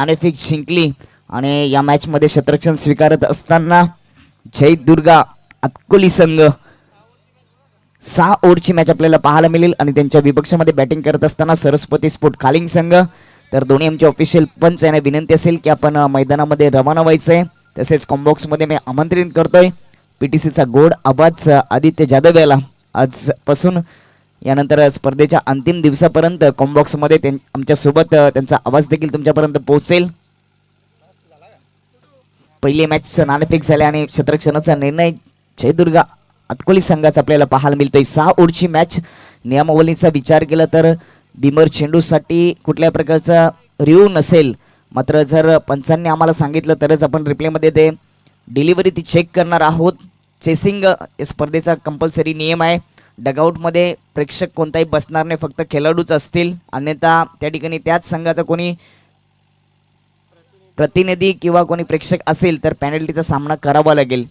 नाणेफेक जिंकली आणि या मॅच मध्ये क्षेत्ररक्षण स्वीकारत असताना जय दुर्गा अतकोली संघ 6 ओव्हरची मॅच आपल्याला पाहायला मिळेल आणि त्यांच्या विपक्षामध्ये बॅटिंग करत असताना सरस्वती स्पोर्ट खालिंग संघ। तर दोन्ही आमचे ऑफिशियल पंच यांना विनंती असेल की आपण मैदानामध्ये रवाना व्हायचंय। तसेच कॉम्बॉक्समध्ये मी आमंत्रित करतोय पीटीसीचा गोड आवाज आदित्य जाधव याला आजपासून यानंतर स्पर्धेच्या अंतिम दिवसापर्यंत कॉम्बॉक्समध्ये आमच्या सोबत त्यांचा आवाज देखील तुमच्यापर्यंत पोहोचेल। पहिली मॅच नाणेफेक झाली आणि क्षेत्ररक्षणाचा निर्णय जयदुर्गा अतकोली संघाचा आपल्याला पाहायला मिळतोय। 6 ओव्हरची मॅच नियमावलीचा विचार केला तर बिमर चेंडूसाठी कुठल्या प्रकारचा रिव्ह्यू नसेल, मात्र जर पंचांनी आम्हाला सांगितलं तरच आपण रिप्लेमध्ये ते डिलिव्हरी ती चेक करणार आहोत। चेसिंग स्पर्धेचा कंपल्सरी नियम आहे। डगआउटमध्ये प्रेक्षक कोणताही बसणार नाही, फक्त खेळाडूच असतील, अन्यथा त्या ठिकाणी त्याच संघाचा कोणी प्रतिनिधी किंवा कोणी प्रेक्षक असेल तर पेनल्टीचा सामना करावा लागेल।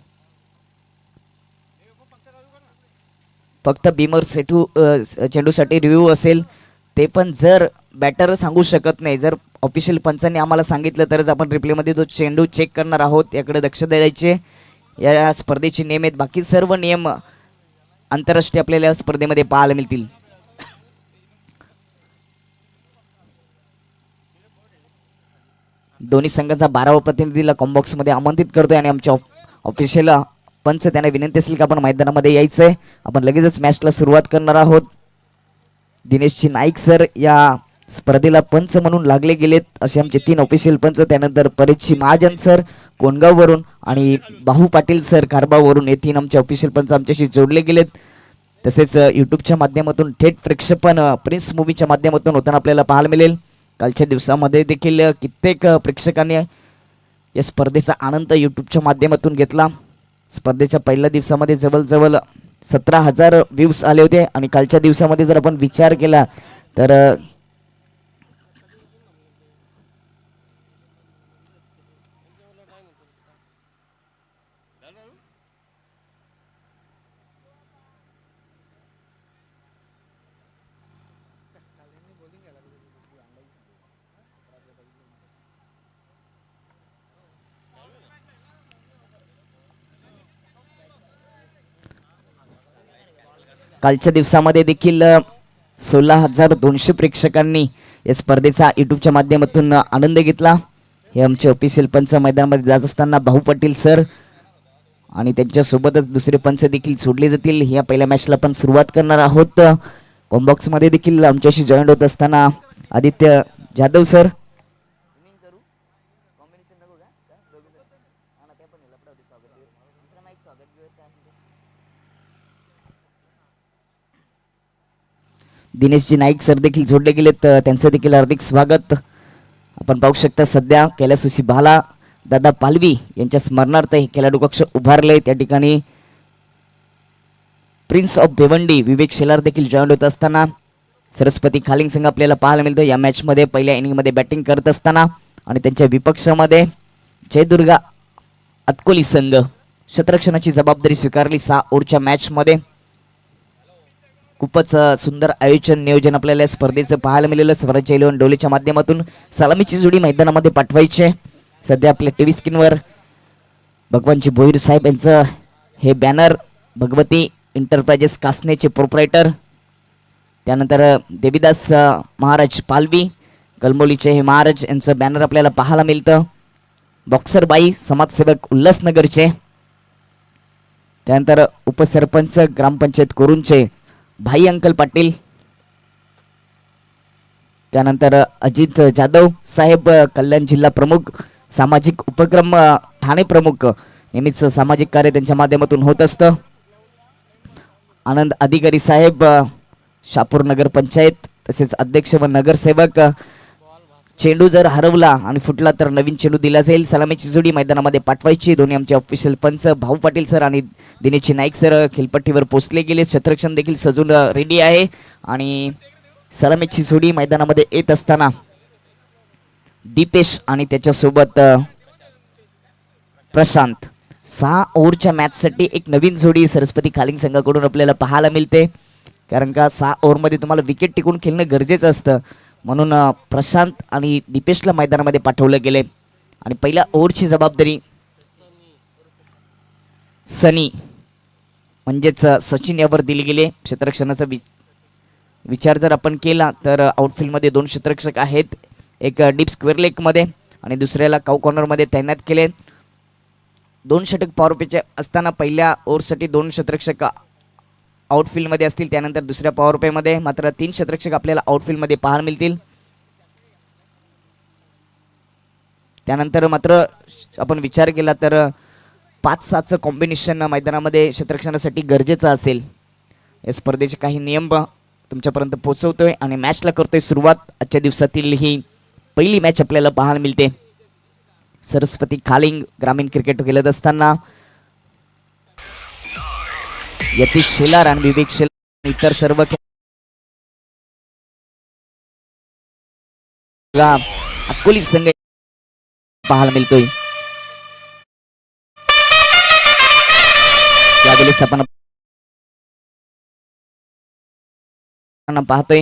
फक्त बिमर चेंडूसाठी रिव्ह्यू असेल, ते पण जर बॅटर सांगू शकत नाही, जर ऑफिशियल पंचांनी आम्हाला सांगितलं तरच आपण रिप्लेमध्ये तो चेंडू चेक करणार आहोत। याकडे लक्ष द्यायचे या स्पर्धेचे नियम आहेत। बाकी सर्व नियम आंतरराष्ट्रीय आपल्याला स्पर्धेमध्ये पाहायला मिळतील। दोन्ही संघाचा 12वा प्रतिनिधीला कॉम्बॉक्समध्ये आमंत्रित करतोय आणि आमच्या ऑफिशियल पंच त्यांना विनंती असेल की आपण मैदानामध्ये यायचंय। आपण लगेचच मॅचला सुरुवात करणार आहोत। दिनेशजी नाईक सर या स्पर्धेला पंच म्हणून लागले गेलेत असे आमचे 3 ऑफिशियल पंच। त्यानंतर परेशजी महाजन सर कोणगाववरून आणि बाहू पाटील सर कारबावरून हे 3 आमचे ऑफिशियल पंच आमच्याशी जोडले गेलेत। तसेच यूट्यूबच्या माध्यमातून थेट प्रक्षेपण प्रिन्स मूवीच्या माध्यमातून होताना आपल्याला पाहायला मिळेल। कालच्या दिवसामध्ये देखील कित्येक प्रेक्षकांनी या स्पर्धेचा आनंद यूट्यूबच्या माध्यमातून घेतला। स्पर्धेच्या पहिल्या दिवसामध्ये जवळजवळ 17,000 व्ह्यूज आले होते आणि कालच्या दिवसामध्ये जर आपण विचार केला तर कालच्या दिवसामध्ये देखील 16,200 प्रेक्षकांनी या स्पर्धेचा यूट्यूबच्या माध्यमातून आनंद घेतला। हे आमचे ऑफिशियल पंच मैदानामध्ये जात असताना बाहू पाटील सर आणि त्यांच्यासोबतच दुसरे पंच देखील सोडले जातील। या पहिल्या मॅचला आपण सुरुवात करणार आहोत। कॉम्बॉक्समध्ये देखील आमच्याशी जॉईन होत असताना आदित्य जाधव सर, दिनेशजी नाईक सर देखील जोडले गेलेत, त्यांचं देखील हार्दिक स्वागत। आपण पाहू शकता सध्या कैलासवासी भाला दादा पालवी यांच्या स्मरणार्थ हे खेळाडू कक्ष उभारले। त्या ठिकाणी प्रिन्स ऑफ भिवंडी विवेक शेलार देखील जॉईन होत असताना सरस्वती खालिंग संघ आपल्याला पाहायला मिळतो या मॅच मध्ये पहिल्या इनिंग मध्ये बॅटिंग करत असताना आणि त्यांच्या विपक्षामध्ये जयदुर्गा अतकोली संघ क्षेत्ररक्षणाची जबाबदारी स्वीकारली। 6 ओव्हरच्या मॅच मध्ये खूपच सुंदर आयोजन नियोजन आपल्याला स्पर्धेचं पाहायला मिळालं। स्वराज्य 11 डोलेच्या माध्यमातून सलामीची जोडी मैदानामध्ये पाठवायचे। सध्या आपल्या टीव्ही स्क्रीनवर भगवानजी भोईर साहेब यांचं हे बॅनर, भगवती एंटरप्राइजेस कासनेचे प्रोप्रायटर, त्यानंतर देवीदास महाराज पालवी कलमोलीचे हे महाराज यांचं बॅनर आपल्याला पाहायला मिळतं। बॉक्सर बाई समाजसेवक उल्हासनगरचे, त्यानंतर उपसरपंच ग्रामपंचायत कोरूनचे भाई अंकल पाटील, त्यानंतर अजित जाधव साहेब कल्याण जिल्हा प्रमुख, सामाजिक उपक्रम ठाणे प्रमुख, नेहमीच सामाजिक कार्य त्यांच्या माध्यमातून होत असतं। आनंद अधिकारी साहेब शापूर नगर पंचायत, तसेच अध्यक्ष व नगरसेवक। चेंडू जर हरवला आणि फुटला तर नवीन चेंडू दिला जाईल। सलामीची जोडी मैदानामध्ये पाठवायची। दोन्ही आमचे ऑफिशियल पंच भाऊ पाटील सर आणि दिनेशजी नाईक सर खेळपट्टीवर पोहोचले गेले। क्षेत्ररक्षण देखील सजून रेडी आहे आणि सलामीची जोडी मैदानामध्ये येत असताना दीपेश आणि त्याच्यासोबत प्रशांत 6 ओव्हरच्या मॅचसाठी एक नवीन जोडी सरस्वती खालिंग संघाकडून आपल्याला पाहायला मिळते, कारण का 6 ओव्हरमध्ये तुम्हाला विकेट टिकून खेळणं गरजेचं असतं। म्हणून प्रशांत आणि दीपेशला मैदानामध्ये पाठवलं गेले आणि पहिल्या ओव्हरची जबाबदारी सनी म्हणजेच सचिन यावर दिली गेली. क्षेत्ररक्षणाचा विचार जर आपण केला तर आउटफील्डमध्ये 2 क्षेत्ररक्षक आहेत, एक डीप स्क्वेअर लेगमध्ये आणि दुसऱ्याला काऊ कॉर्नरमध्ये तैनात केले. 2 षटक पॉवर प्लेचे असताना पहिल्या ओव्हरसाठी 2 क्षेत्ररक्षक आउटफील्डमध्ये असतील, त्यानंतर दुसऱ्या पॉवर प्लेमध्ये मात्र 3 क्षेत्ररक्षक आपल्याला आउटफील्डमध्ये पाहायला मिळतील. त्यानंतर मात्र आपण विचार केला तर 5-7चं कॉम्बिनेशन मैदानामध्ये क्षेत्ररक्षणासाठी गरजेचं असेल. या स्पर्धेचे काही नियम तुमच्यापर्यंत पोहोचवतोय आणि मॅचला करतोय सुरुवात. आजच्या दिवसातील ही पहिली मॅच आपल्याला पाहायला मिळते. सरस्वती खालिंग ग्रामीण क्रिकेट खेळत असताना यतीश शेलार आणि विवेक शेलार इतर सर्व अकोली संघ पाहायला मिळतोय. त्यावेळेस आपण पाहतोय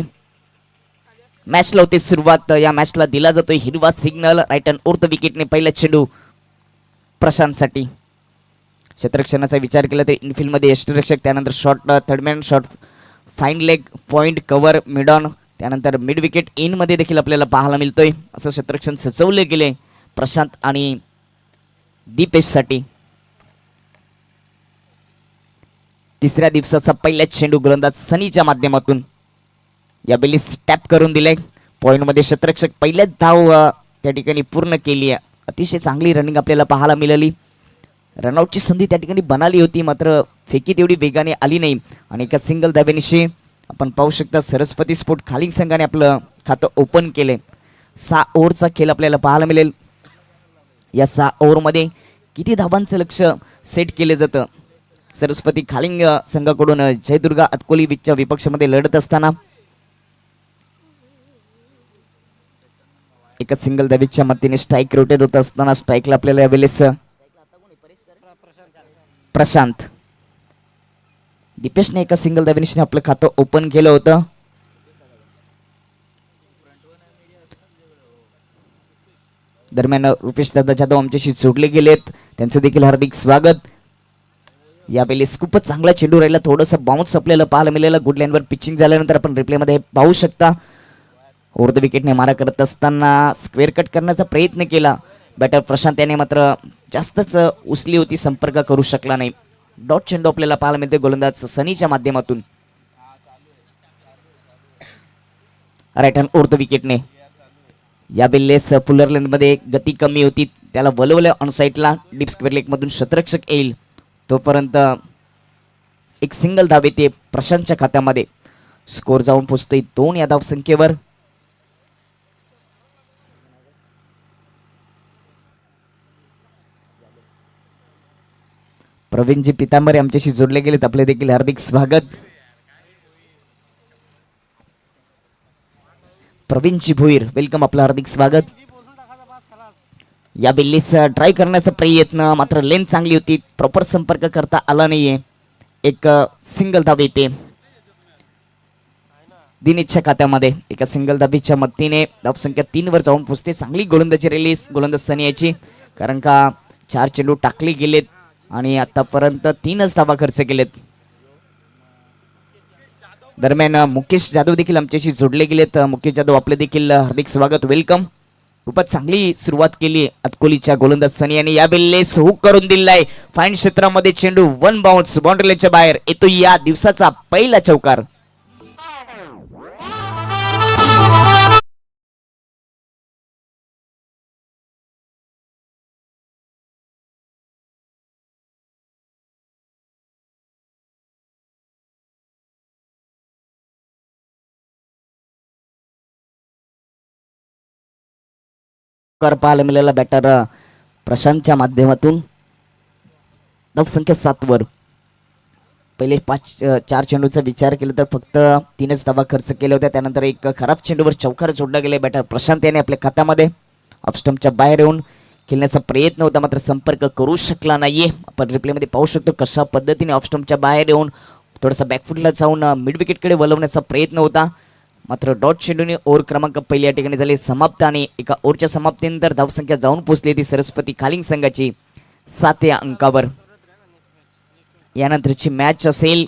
मॅचला होते सुरुवात. या मॅचला दिला जातोय हिरवा signal. Right hand over the विकेटने पहिला चेंडू प्रशांतसाठी. क्षेत्ररक्षणाचा विचार केला तर इनफिल्डमध्ये यष्टीरक्षक, त्यानंतर short third man, short fine leg, point, cover, mid on, त्यानंतर मिड विकेट इनमध्ये देखील आपल्याला पाहायला मिळतोय. असं क्षेत्ररक्षण सजवले गेले प्रशांत आणि दीपेशसाठी. तिसऱ्या दिवसाचा पहिला चेंडू गोलंदाज सनीच्या माध्यमातून यावेळी टॅप करून दिले. पॉईंटमध्ये क्षेत्ररक्षक पहिल्याच धाव त्या ठिकाणी पूर्ण केली आहे. अतिशय चांगली रनिंग आपल्याला पाहायला मिळाली. रनआउटची संधी त्या ठिकाणी बनाली होती, मात्र फेकी तेवढी वेगाने आली नाही आणि एका सिंगल धावेनिशी आपण पाहू शकता सरस्वती स्पोर्ट खालिंग संघाने आपलं खातं ओपन केले. 6 ओव्हरचा खेळ आपल्याला पाहायला मिळेल. या 6 ओव्हरमध्ये किती धावांचं लक्ष सेट केले जातं. सरस्वती खालिंग संघाकडून जयदुर्गा अतकोलीच्या विपक्षामध्ये लढत असताना एका सिंगल धावेच्या मदतीने स्ट्राईक रोटेट होत असताना स्ट्राईकला आपल्याला यावेळेस प्रशांत. दीपेशने एका सिंगल धावेनिशी आपलं खातं ओपन केलं होतं. दरम्यान रुपेश दादा जाधव आमच्याशी जोडले गेलेत, त्यांचं देखील हार्दिक स्वागत. यावेळेस खूपच चांगला चेंडू राहिला, थोडंसं बाउन्स आपल्याला पाहायला मिळालं. गुड लाईनवर पिचिंग झाल्यानंतर आपण रिप्लेमध्ये पाहू शकता. ओव्हर द विकेटने मारा करत असताना स्क्वेअर कट करण्याचा प्रयत्न केला बॅटर प्रशांत याने, मात्र जास्तच उसली होती, संपर्क करू शकला नाही. डॉट चेंडू आपल्याला पाहायला मिळते गोलंदाज सनीच्या माध्यमातून. राईट हँड ओव्हर द विकेटने यावेळेस पुलर लेनमध्ये गती कमी होती, त्याला वलवलं ऑन साईडला. डीप स्क्वेअर लेगमधून क्षेत्ररक्षक येईल तोपर्यंत एक सिंगल धाव येते प्रशांतच्या खात्यामध्ये. स्कोर जाऊन पोहोचतोय 2 या धाव संख्येवर. प्रवीणजी पितांबरे आमच्याशी जोडले गेलेत, आपले देखील हार्दिक स्वागत. प्रवीणजी भोईर वेलकम, आपलं हार्दिक स्वागत. या बिल्लीस ट्राय करण्याचा प्रयत्न, मात्र लेन चांगली होती, प्रॉपर संपर्क करता आला नाहीये. एक सिंगल धाव येते दिनेशच्या खात्यामध्ये. एका सिंगल धाबीच्या मदतीने धावसंख्या 3 वर जाऊन पोहोचते. चांगली गोलंदाजी रिलीज गोलंदाज सनी याची, कारण का 4 चेंडू टाकले गेलेत आणि आतापर्यंत 3च धावा खर्च केलेत. दरम्यान मुकेश जाधव देखील आमच्याशी जोडले गेलेत. मुकेश जाधव आपले देखील हार्दिक स्वागत, वेलकम. खूपच चांगली सुरुवात केली अतकोलीच्या गोलंदाज सनी यांनी. यावेळेस हुक करून दिलाय फाईन क्षेत्रामध्ये चेंडू, 1 बाउन्स बाउंड्रीच्या बाहेर येतो. या दिवसाचा पहिला चौकार. पाहायला मिळाला बॅटर प्रशांतच्या माध्यमातून. धावसंख्या 7 वर. पहिले 4 चेंडूचा विचार केला तर फक्त 3च धावा खर्च केल्या होत्या. त्यानंतर एक खराब चेंडूवर चौकार जोडला गेला बॅटर प्रशांत याने आपल्या खात्यामध्ये. ऑफस्टंपच्या बाहेर येऊन खेळण्याचा प्रयत्न होता, मात्र संपर्क करू शकला नाहीये. आपण रिप्लेमध्ये पाहू शकतो कशा पद्धतीने ऑफस्टंपच्या बाहेर येऊन थोडासा बॅकफुटला जाऊन मिड विकेटकडे वळवण्याचा प्रयत्न होता, मात्र डॉट चेंडूने ओव्हर क्रमांक पहिली या ठिकाणी झाली समाप्त आणि एका ओव्हरच्या समाप्तीनंतर धावसंख्या जाऊन पोहोचली ती सरस्वती खालिंग संघाची 7 या अंकावर. यानंतरची मॅच असेल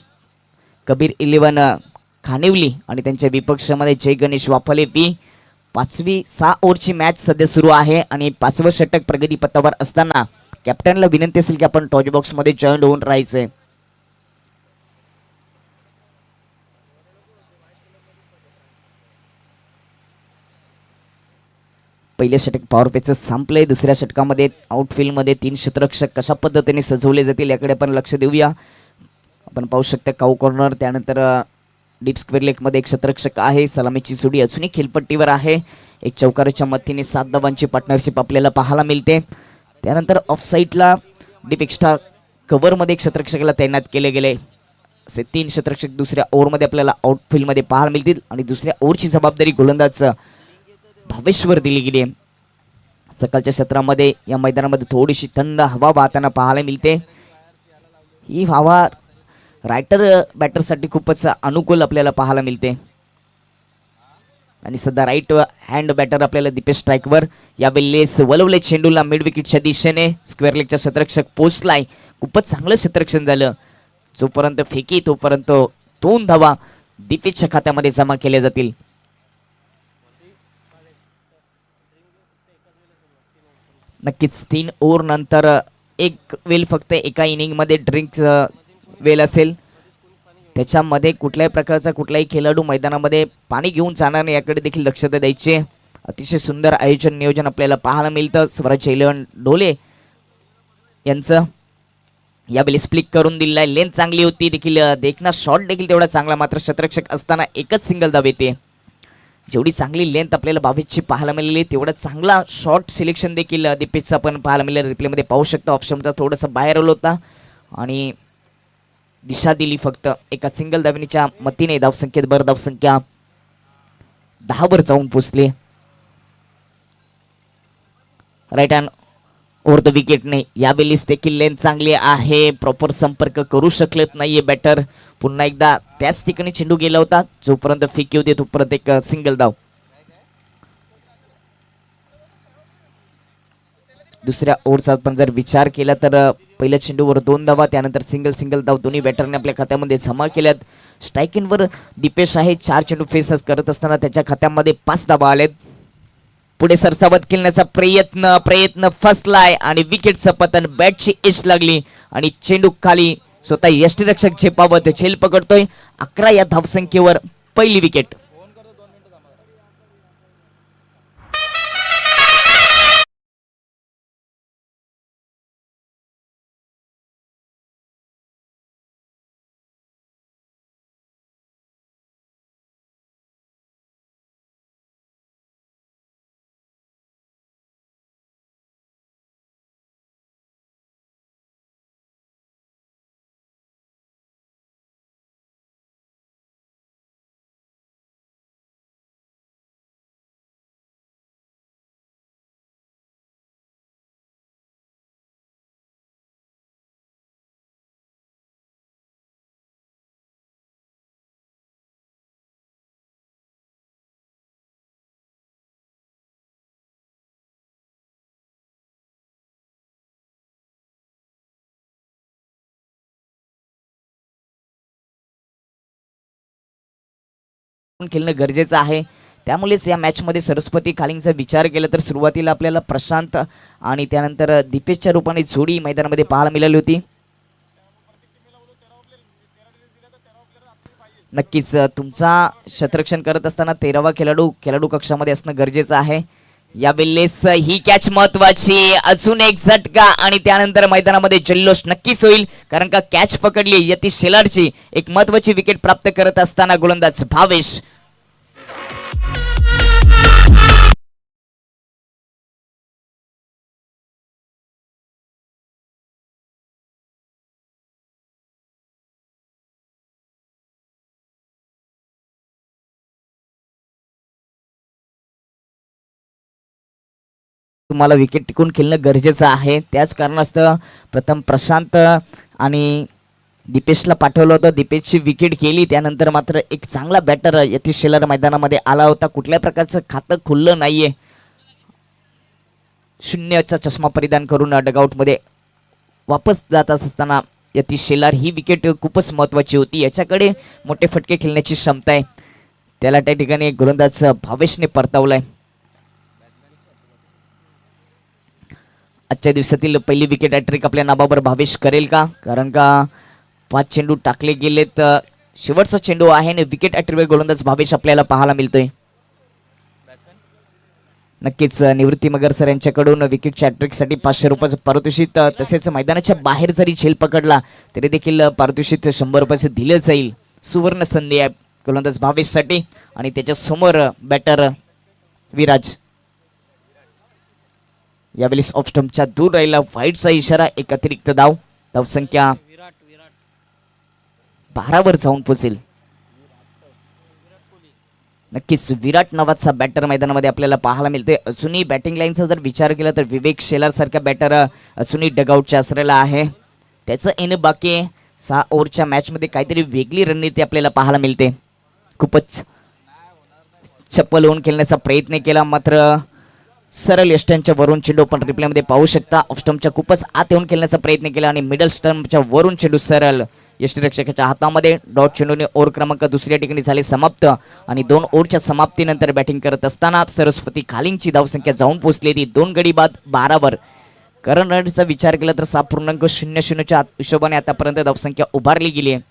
कबीर 11 खानिवली आणि त्यांच्या विपक्षामध्ये जय गणेश वाफले वी. 5वी 6 ओव्हरची मॅच सध्या सुरू आहे आणि 5वं षटक प्रगती पथावर असताना कॅप्टनला विनंती असेल की आपण टॉच बॉक्समध्ये जॉईन होऊन राहायचंय. पहिल्या षटक पॉवर प्लेचं संपलंय. दुसऱ्या षटकामध्ये आउटफील्डमध्ये 3 क्षेत्ररक्षक कशा पद्धतीने सजवले जातील याकडे आपण लक्ष देऊया. आपण पाहू शकता काऊ कॉर्नर, त्यानंतर डीप स्क्वेअर लेगमध्ये एक क्षेत्ररक्षक आहे. सलामीची जोडी अजूनही खेळपट्टीवर आहे. एक चौकाराच्या मदतीने 7 धावांची पार्टनरशिप आपल्याला पाहायला मिळते. त्यानंतर ऑफ साईडला डीप एक्स्ट्रा कव्हरमध्ये एक क्षेत्ररक्षकाला तैनात केले गेले. असे 3 क्षेत्ररक्षक दुसऱ्या ओव्हरमध्ये आपल्याला आउटफील्डमध्ये पाहायला मिळतील आणि दुसऱ्या ओव्हरची जबाबदारी गोलंदाज भावेशवर दिली गेली आहे. सकाळच्या क्षेत्रामध्ये या मैदानामध्ये थोडीशी थंड हवा वाहताना पाहायला मिळते. ही हवा रायटर बॅटरसाठी खूपच अनुकूल आपल्याला पाहायला मिळते आणि सध्या राईट हँड बॅटर आपल्याला दीपेश स्ट्राईकवर. यावेळेस वलवले चेंडूला मिड विकेटच्या दिशेने स्क्वेअर लेगचा क्षेत्ररक्षक पोचलाय. खूपच चांगलं क्षेत्ररक्षण झालं. जोपर्यंत फेकी तोपर्यंत 2 धावा दीपेशच्या खात्यामध्ये जमा केल्या जातील. नक्कीच 3 ओव्हर नंतर एक वेल फक्त एका इनिंगमध्ये ड्रिंक वेल असेल. त्याच्यामध्ये कुठल्याही प्रकारचा कुठलाही खेळाडू मैदानामध्ये पाणी घेऊन जाणार नाही याकडे देखील लक्ष द्यायचे. अतिशय सुंदर आयोजन नियोजन आपल्याला पाहायला मिळतं. स्वराज 11 डोले यांचं यावेळी स्प्लिक करून दिलेला आहे. लेंथ चांगली होती देखील, देखना शॉट देखील तेवढा चांगला, मात्र क्षेत्ररक्षक असताना एकच सिंगल धाव येते. जेवढी चांगली लेंथ आपल्याला बावीसची पाहायला मिळाली तेवढा चांगला शॉट सिलेक्शन देखील दीपेशचा आपण पाहायला मिळालं. रिप्लेमध्ये पाहू शकतो ऑप्शनचा थोडंसं बाहेर आलो होता आणि दिशा दिली फक्त एका सिंगल धावणीच्या मतीने. धावसंख्येत भर धावसंख्या 10 वर जाऊन पोचले. राईट हँड ओव्हर द विकेटने यावेळेस देखील लेंथ चांगली आहे. प्रॉपर संपर्क करू शकलेत नाहीये बॅटर. पुन्हा एकदा त्याच ठिकाणी चेंडू गेला होता. जोपर्यंत फेकी होते तोपर्यंत एक सिंगल धाव. दुसऱ्या ओव्हरचा आपण जर विचार केला तर पहिल्या चेंडूवर 2 धावा, त्यानंतर सिंगल धाव दोन्ही बॅटरने आपल्या खात्यामध्ये जमा केल्यात. स्ट्रायकिंगवर दीपेश आहे. 4 चेंडू फेस करत असताना त्याच्या खात्यामध्ये 5 धावा आलेत. पुढे सरसावत खेळण्याचा प्रयत्न फसलाय आणि विकेटचं पतन. बॅटची एच लागली आणि चेंडू खाली. स्वतः यष्टीरक्षक झेपावत झेल पकडतोय. 11 या धावसंख्येवर पहिली विकेट. खेळणं गरजेचं आहे. त्यामुळेच या मॅचमध्ये सरस्वती खालिंगचा विचार केला तर सुरुवातीला आपल्याला प्रशांत आणि त्यानंतर दीपेशच्या रूपाने जोडी मैदानामध्ये पाहायला मिळाली होती. नक्कीच तुमचा क्षेत्ररक्षण करत असताना 13वा खेळाडू कक्षामध्ये असणं गरजेचं आहे. यावेळेस ही कॅच महत्वाची. अजून एक झटका आणि त्यानंतर मैदानामध्ये जल्लोष नक्कीच होईल, कारण का कॅच पकडली यतीश शेलारची. एक महत्वाची विकेट प्राप्त करत असताना गोलंदाज भावेश. तुम्हाला विकेट टिकून खेळणं गरजेचं आहे. त्याच कारणास्तव प्रथम प्रशांत आणि दीपेशला पाठवलं होतं, दीपेशची विकेट गेली. त्यानंतर मात्र एक चांगला बॅटर यतीश शेलार मैदानामध्ये आला होता. कुठल्या प्रकारचं खातं खुललं नाहीये. शून्याचा चष्मा परिधान करून डगआउटमध्ये वापस जात असताना यतीश शेलार ही विकेट खूपच महत्त्वाची होती. याच्याकडे मोठे फटके खेळण्याची क्षमता आहे. त्याला त्या ठिकाणी गोलंदाज भावेशने परतावलाय. आजच्या दिवसातील पहिली विकेट हॅट्रिक आपल्या नावावर भावेश करेल का? कारण का 5 चेंडू टाकले गेलेत. शेवटचा चेंडू आहे आणि विकेट हॅट्रिकवर गोलंदाज भावेश आपल्याला पाहायला मिळतोय. नक्कीच निवृत्ती मगर सर यांच्याकडून विकेटच्या हॅट्रिकसाठी 500 रुपयाचं पारितोषिक, तसेच मैदानाच्या बाहेर जरी झेल पकडला तरी देखील पारितोषिक 100 रुपयाचं दिलं जाईल. सुवर्ण संधी आहे गोलंदाज भावेशसाठी. आणि त्याच्या समोर बॅटर विराज. यावेळी ऑफ स्टंपच्या दूर राहिला. वाईटचा इशारा. एक अतिरिक्त धाव. धावसंख्या 12 वर जाऊन पोहोचेल. नक्कीच विराट नावाचा बॅटर मैदानामध्ये आपल्याला पाहायला मिळतोय. अजूनही बॅटिंग लाईनचा जर विचार केला तर विवेक शेलार सारखा बॅटर अजूनही डगआउटच्या आसरेला आहे. त्याचं येणं बाकी आहे. 6 ओव्हरच्या मॅचमध्ये काहीतरी वेगळी रणनीती आपल्याला पाहायला मिळते. खूपच चप्पल होऊन खेळण्याचा प्रयत्न केला, मात्र सरळ यष्टांच्या वरून चेंडू पण रिप्लेमध्ये पाहू शकता. ऑफ स्टंपच्या खूपच आत येऊन खेळण्याचा प्रयत्न केला आणि मिडल स्टंपच्या वरून चेंडू सरळ यष्टिरक्षकाच्या हातामध्ये. डॉट चेंडूने ओव्हर क्रमांक दुसऱ्या ठिकाणी झाले समाप्त. आणि 2 ओव्हरच्या समाप्तीनंतर बॅटिंग करत असताना सरस्वती खालींची धावसंख्या जाऊन पोहोचली ती 2 गडी बाद 12 वर. करंट रनचा विचार केला तर 7.00च्या हिशोबाने आतापर्यंत धावसंख्या उभारली गेली आहे.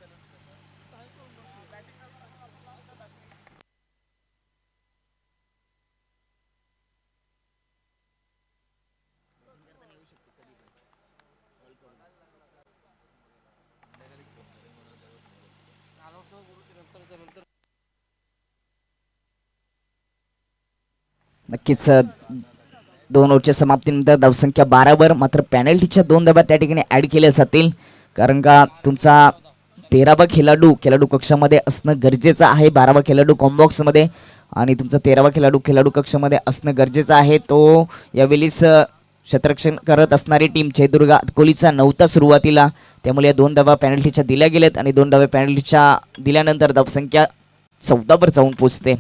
नक्कीच 2 ओव्हरच्या समाप्तीनंतर धावसंख्या 12 वर. मात्र पॅनल्टीच्या 2 धावा त्या ठिकाणी ॲड केल्या जातील. कारण का तुमचा 13वा खेळाडू कक्षामध्ये असणं गरजेचं आहे. 12वा खेळाडू कॉम्बॉक्समध्ये आणि तुमचा 13वा खेळाडू कक्षामध्ये असणं गरजेचं आहे. तो यावेळीस क्षेत्ररक्षण करत असणारी टीम जयदुर्गा अतकोलीचा नव्हता सुरुवातीला. त्यामुळे या 2 धावा पॅनल्टीच्या दिल्या गेल्यात आणि 2 धावा पॅनल्टीच्या दिल्यानंतर धावसंख्या 14 वर जाऊन पोहोचते.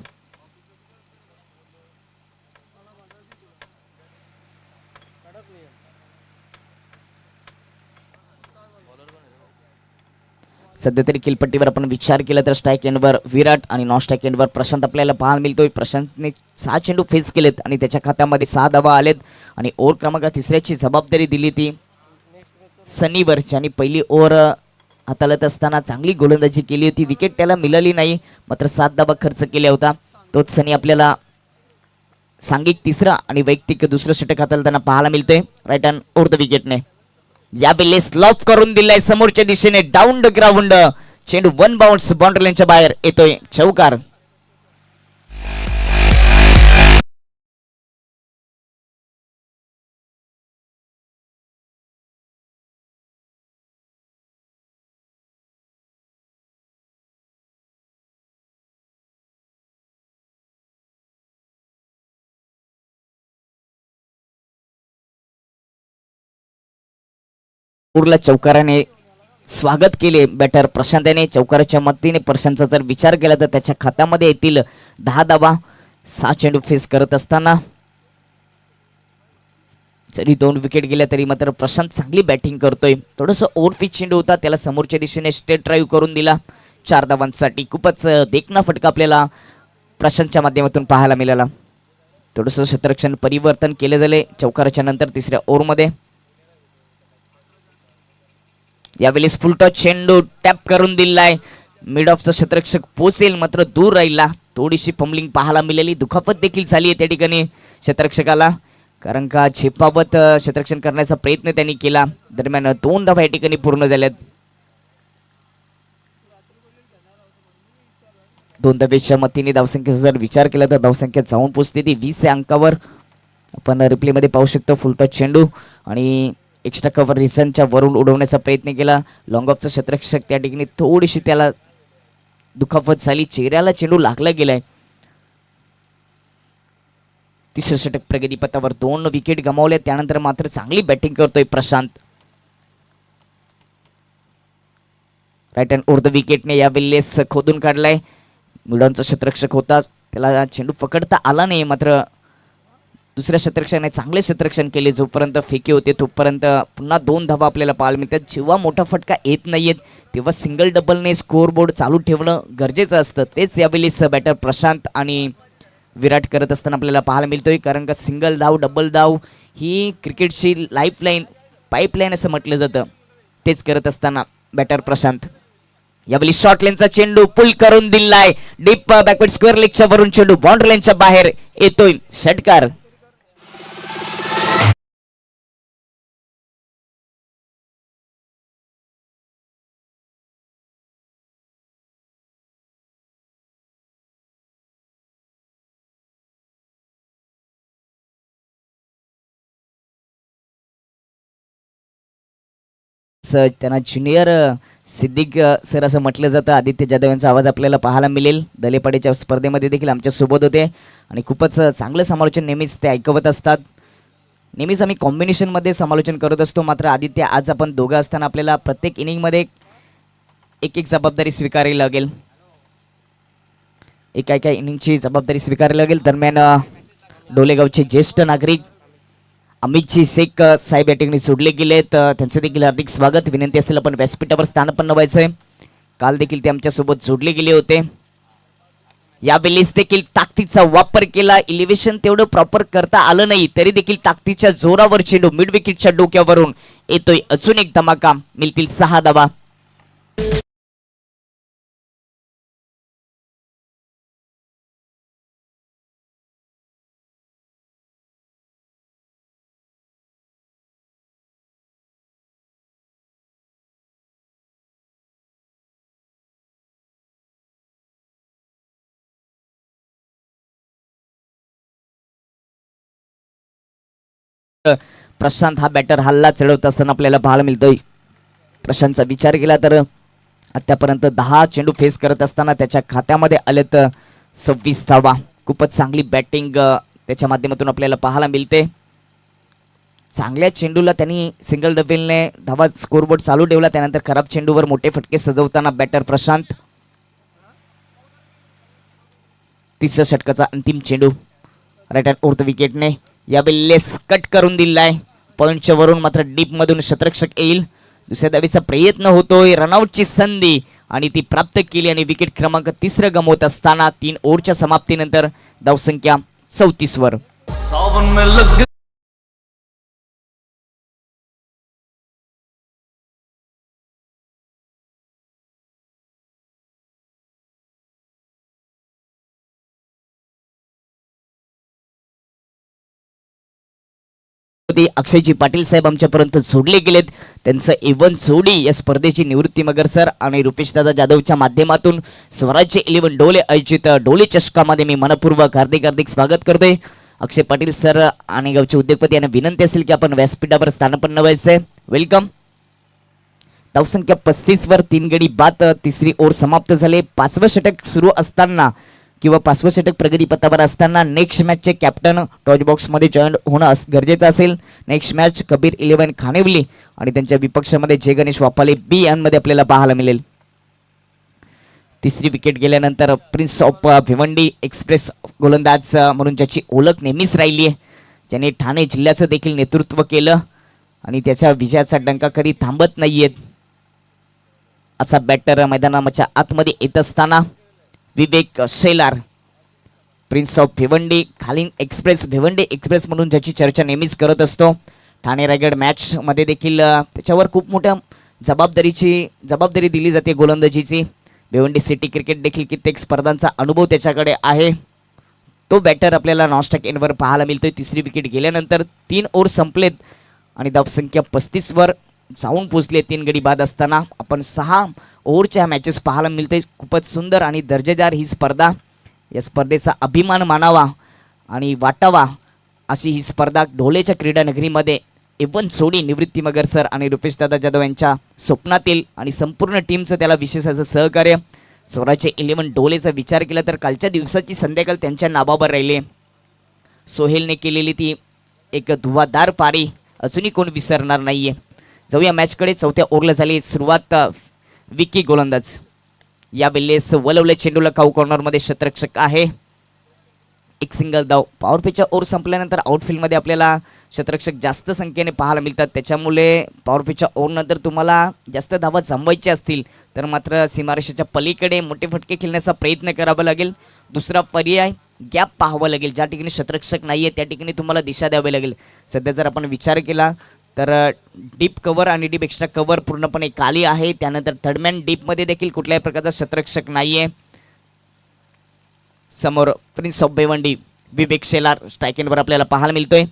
सध्या तरी किलपट्टीवर आपण विचार केला तर स्ट्राईक एंडवर विराट आणि नॉन स्ट्राईक एंडवर प्रशांत आपल्याला पाहायला मिळतोय. प्रशांतने 6 चेंडू फेस केलेत आणि त्याच्या खात्यामध्ये 6 धावा आलेत. आणि ओव्हर क्रमांक 3ची जबाबदारी दिली ती सनीवर, ज्यांनी पहिली ओव्हर हाताळत असताना चांगली गोलंदाजी केली होती. विकेट त्याला मिळाली नाही, मात्र 7 धावा खर्च केल्या होता. तोच सनी आपल्याला सांघिक 3रा आणि वैयक्तिक 2रं षटक हाताळताना पाहायला मिळतोय राईट हँड ओव्हर द विकेटने. यावेळेस लॉफ करून दिलाय समोरच्या दिशेने डाऊन द ग्राउंड. चेंडू 1 बाउन्स बाउंड्री लाईनच्या बाहेर येतोय. चौकार. पूरला चौकाराने स्वागत केले बॅटर प्रशांत याने. चौकाराच्या मदतीने प्रशांतचा जर विचार केला तर त्याच्या खात्यामध्ये येतील 10 धावा 6 चेंडू फेस करत असताना. जरी 2 विकेट गेल्या तरी मात्र प्रशांत चांगली बॅटिंग करतोय. थोडंसं ओव्हरपिच चेंडू होता, त्याला समोरच्या दिशेने स्ट्रेट ड्राईव्ह करून दिला 4 धावांसाठी. खूपच देखणा फटका आपल्याला प्रशांतच्या माध्यमातून पाहायला मिळाला. थोडंसं क्षेत्ररक्षण परिवर्तन केले झाले चौकाराच्या नंतर 3ऱ्या ओव्हरमध्ये. यावेळी फुल टॉस चेंडू टॅप करून दिलाय. मिड ऑफचा क्षेत्ररक्षक पोचेल मात्र दूर राहिला. थोडीशी फंबलिंग पाहायला मिळाली. दुखापत देखील झाली आहे त्या ठिकाणी क्षेत्ररक्षकाला, कारण का झेपावत क्षेत्ररक्षण करण्याचा प्रयत्न त्यांनी केला. दरम्यान 2 धावा या ठिकाणी पूर्ण झाल्यात. 2 धावेच्या मतीने धावसंख्येचा जर विचार केला तर धावसंख्या जाऊन पोचते ती 20 या अंकावर. आपण रिप्लेमध्ये पाहू शकतो फुल टॉस चेंडू आणि एक्स्ट्रा कव्हर रिसनच्या वरून उडवण्याचा प्रयत्न केला. लॉंग ऑफचा क्षेत्ररक्षक त्या ठिकाणी थोडीशी त्याला दुखापत झाली. चेहऱ्याला चेंडू लागला गेलाय. 3रं षटक प्रगतीपथावर 2 विकेट गमावले. त्यानंतर मात्र चांगली बॅटिंग करतोय Prashant. Right hand over the विकेटने या वेळेस खोदून काढलाय. मिडॉनचा क्षेत्ररक्षक होता, त्याला चेंडू पकडता आला नाही, मात्र दुसऱ्या क्षेत्ररक्षकाने चांगले क्षेत्ररक्षण केले. जोपर्यंत फेके होते तोपर्यंत पुन्हा 2 धावा आपल्याला पाहायला मिळतात. जेव्हा मोठा फटका येत नाहीयेत तेव्हा सिंगल डबलने स्कोअर बोर्ड चालू ठेवणं गरजेचं असतं. तेच यावेळेस बॅटर प्रशांत आणि विराट करत असताना आपल्याला पाहायला मिळतोय. कारण का सिंगल धाव डबल धाव ही क्रिकेटची लाईफलाईन पाईपलाईन असं म्हटलं जातं. तेच करत असताना बॅटर प्रशांत यावेळी शॉर्ट लेनचा चेंडू पुल करून दिलाय. डीप बॅकवर्ड स्क्वेअर लेगच्या वरून चेंडू बाउंड्री लाईनच्या बाहेर येतोय. षटकार. त्यांना ज्युनियर सिद्दीक सर असं म्हटलं जातं. आदित्य जाधव यांचा आवाज आपल्याला पाहायला मिळेल. दलेपाडीच्या स्पर्धेमध्ये देखील आमच्या सोबत होते आणि खूपच चांगलं समालोचन नेहमीच ते ऐकवत असतात. नेहमीच आम्ही कॉम्बिनेशनमध्ये समालोचन करत असतो. मात्र आदित्य आज आपण दोघं असताना आपल्याला प्रत्येक इनिंगमध्ये एक एक जबाबदारी स्वीकारावी लागेल. एका एका इनिंगची जबाबदारी स्वीकारावी लागेल. दरम्यान डोलेगावचे ज्येष्ठ नागरिक अमितजी शेख साहेब या ठिकाणी सोडले गेलेत. त्यांचं देखील हार्दिक स्वागत. विनंती असेल आपण व्यासपीठावर स्थानपन्न व्हायचंय. काल देखील ते आमच्यासोबत जोडले गेले होते. यावेळेस देखील ताकदीचा वापर केला. इलिव्हेशन तेवढं प्रॉपर करता आलं नाही तरी देखील ताकदीच्या जोरावर चेंडू मिड विकेटच्या डोक्यावरून येतोय. अजून एक धमाका. मिळतील 6 धावा. प्रशांत हा बॅटर हल्ला चढवत असताना आपल्याला पाहायला मिळतोय. प्रशांतचा विचार केला तर आतापर्यंत 10 चेंडू फेस करत असताना त्याच्या खात्यामध्ये आलेत 26 धावा. खूपच चांगली बॅटिंग त्याच्या माध्यमातून आपल्याला पाहायला मिळते. चांगल्या चेंडूला त्यांनी सिंगल डबलने धावा स्कोरबोर्ड चालू ठेवला. त्यानंतर खराब चेंडूवर मोठे फटके सजवताना बॅटर प्रशांत. तिसऱ्या षटकाचा अंतिम चेंडू राईट हँड ओव्हर द विकेटने यावेळेस कट करून दिलाय. पॉईंटच्या वरून मात्र डीप मधून क्षेत्ररक्षक येईल. दुसऱ्या धावेचा प्रयत्न होतोय. रनआउटची संधी आणि ती प्राप्त केली आणि विकेट क्रमांक 3 गमवत असताना 3 ओव्हरच्या समाप्तीनंतर धावसंख्या 34 वर. अक्षयजी पाटील साहेब आमच्यापर्यंत जोडले गेलेत. त्यांचं इव्हन जोडी या स्पर्धेची निवृत्ती मगर सर आणि रुपेश दादा जाधवच्या माध्यमातून स्वराज्य 11 डोले आयोजित डोले चषकामध्ये मी मनपूर्वक हार्दिक स्वागत करतोय. अक्षय पाटील सर आणि गावचे उद्योगपती यांना विनंती असेल की आपण व्यासपीठावर स्थानपन्न व्हायचंय. वेलकम. धावसंख्या 35 वर 3 गडी बाद. तिसरी ओव्हर समाप्त झाले. 5वं षटक सुरू असताना किंवा 5वं षटक प्रगतीपथावर असताना नेक्स्ट मॅचचे कॅप्टन टॉच बॉक्समध्ये जॉईन होणं गरजेचं असेल. नेक्स्ट मॅच कबीर 11 खानिवली आणि त्यांच्या विपक्षामध्ये जय गणेश वापाले बी यांमध्ये आपल्याला पाहायला मिळेल. तिसरी विकेट गेल्यानंतर प्रिन्स ऑफ भिवंडी एक्सप्रेस गोलंदाज म्हणून ज्याची ओळख नेहमीच राहिली आहे, ज्याने ठाणे जिल्ह्याचं देखील नेतृत्व केलं आणि त्याच्या विजयाचा डंका कधी थांबत नाहीयेत असा बॅटर मैदानाच्या आतमध्ये येत असताना विवेक शेलार. प्रिन्स ऑफ भिवंडी खालीन एक्सप्रेस भिवंडी एक्सप्रेस म्हणून ज्याची चर्चा नेहमीच करत असतो. ठाणे रायगड मॅच मध्ये देखील त्याच्यावर खूप मोठ्या जबाबदारी दिली जाते गोलंदाजीची. भिवंडी सिटी क्रिकेट देखील कित्येक स्पर्धांचा अनुभव त्याच्याकडे आहे. तो बॅटर आपल्याला नॉनस्टॉक एंडवर पाहायला मिळतोय. तिसरी विकेट गेल्यानंतर 3 ओव्हर संपलेत आणि धावसंख्या 35 वर जाऊन पोचले. 3 गडी बाद असताना आपण 6 ओव्हरच्या मॅचेस पाहायला मिळते. खूपच सुंदर आणि दर्जेदार ही स्पर्धा. या स्पर्धेचा अभिमान मानावा आणि वाटावा अशी ही स्पर्धा ढोलेच्या क्रीडा नगरीमध्ये इव्हन सोडी निवृत्ती मगर सर आणि रुपेश दादा जाधव यांच्या स्वप्नातील आणि संपूर्ण टीमचं त्याला विशेष असं सहकार्य. स्वराज्य 11 ढोलेचा विचार केला तर कालच्या दिवसाची संध्याकाळ त्यांच्या नावावर राहिली. सोहेलने केलेली ती एक धुवाधार पारी अजूनही कोण विसरणार नाहीये. जाऊया मॅचकडे. चौथ्या ओव्हरला झाली सुरुवात. विकी गोलंदाज. या वेळेस वलवले चेंडूला काऊ कॉर्नरमध्ये क्षेत्ररक्षक आहे. एक सिंगल धाव. पॉवर प्लेच्या ओव्हर संपल्यानंतर आउटफील्डमध्ये आपल्याला क्षेत्ररक्षक जास्त संख्येने पाहायला मिळतात. त्याच्यामुळे पॉवर प्लेच्या ओव्हरनंतर तुम्हाला जास्त धावा जमवायच्या असतील तर मात्र सीमारेषेच्या पलीकडे मोठे फटके खेळण्याचा प्रयत्न करावा लागेल. दुसरा पर्याय गॅप पाहावा लागेल. ज्या ठिकाणी क्षेत्ररक्षक नाही आहे त्या ठिकाणी तुम्हाला दिशा द्यावी लागेल. सध्या जर आपण विचार केला तर डीप कव्हर आणि डीप एक्स्ट्रा कव्हर पूर्णपणे खाली आहे. त्यानंतर थर्डमॅन डीपमध्ये देखील कुठल्याही प्रकारचा क्षेत्ररक्षक नाही आहे. समोर प्रिन्स ऑफ भिवंडी विवेक शेलार स्ट्रायकिंगवर आपल्याला पाहायला मिळतोय.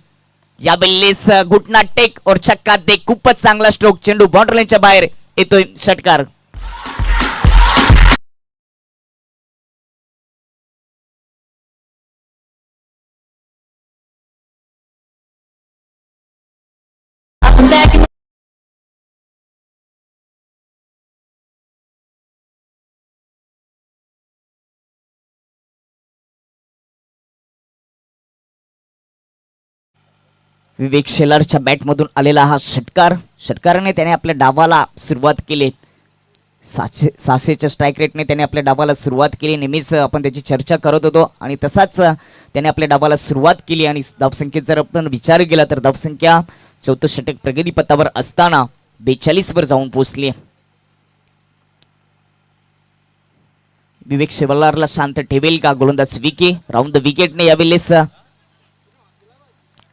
या वेळेस घुटना टेक और छक्का दे. खूपच चांगला स्ट्रोक. चेंडू बाउंड्री लाईनच्या बाहेर येतोय. षटकार. विवेक शेलारच्या बॅटमधून आलेला हा षटकार. षटकाराने त्याने आपल्या डावाला सुरुवात केली. 600च्या स्ट्राईक रेटने त्याने आपल्या डावाला सुरुवात केली. नेहमीच आपण त्याची चर्चा करत होतो आणि तसाच त्याने आपल्या डावाला सुरुवात केली. आणि धावसंख्येत जर आपण विचार केला तर धावसंख्या 34 षटक प्रगतीपथावर असताना 42 वर जाऊन पोहोचली. विवेक शेलारला शांत ठेवेल का गोलंदाज विकी? राऊंड द विकेटने यावेळेस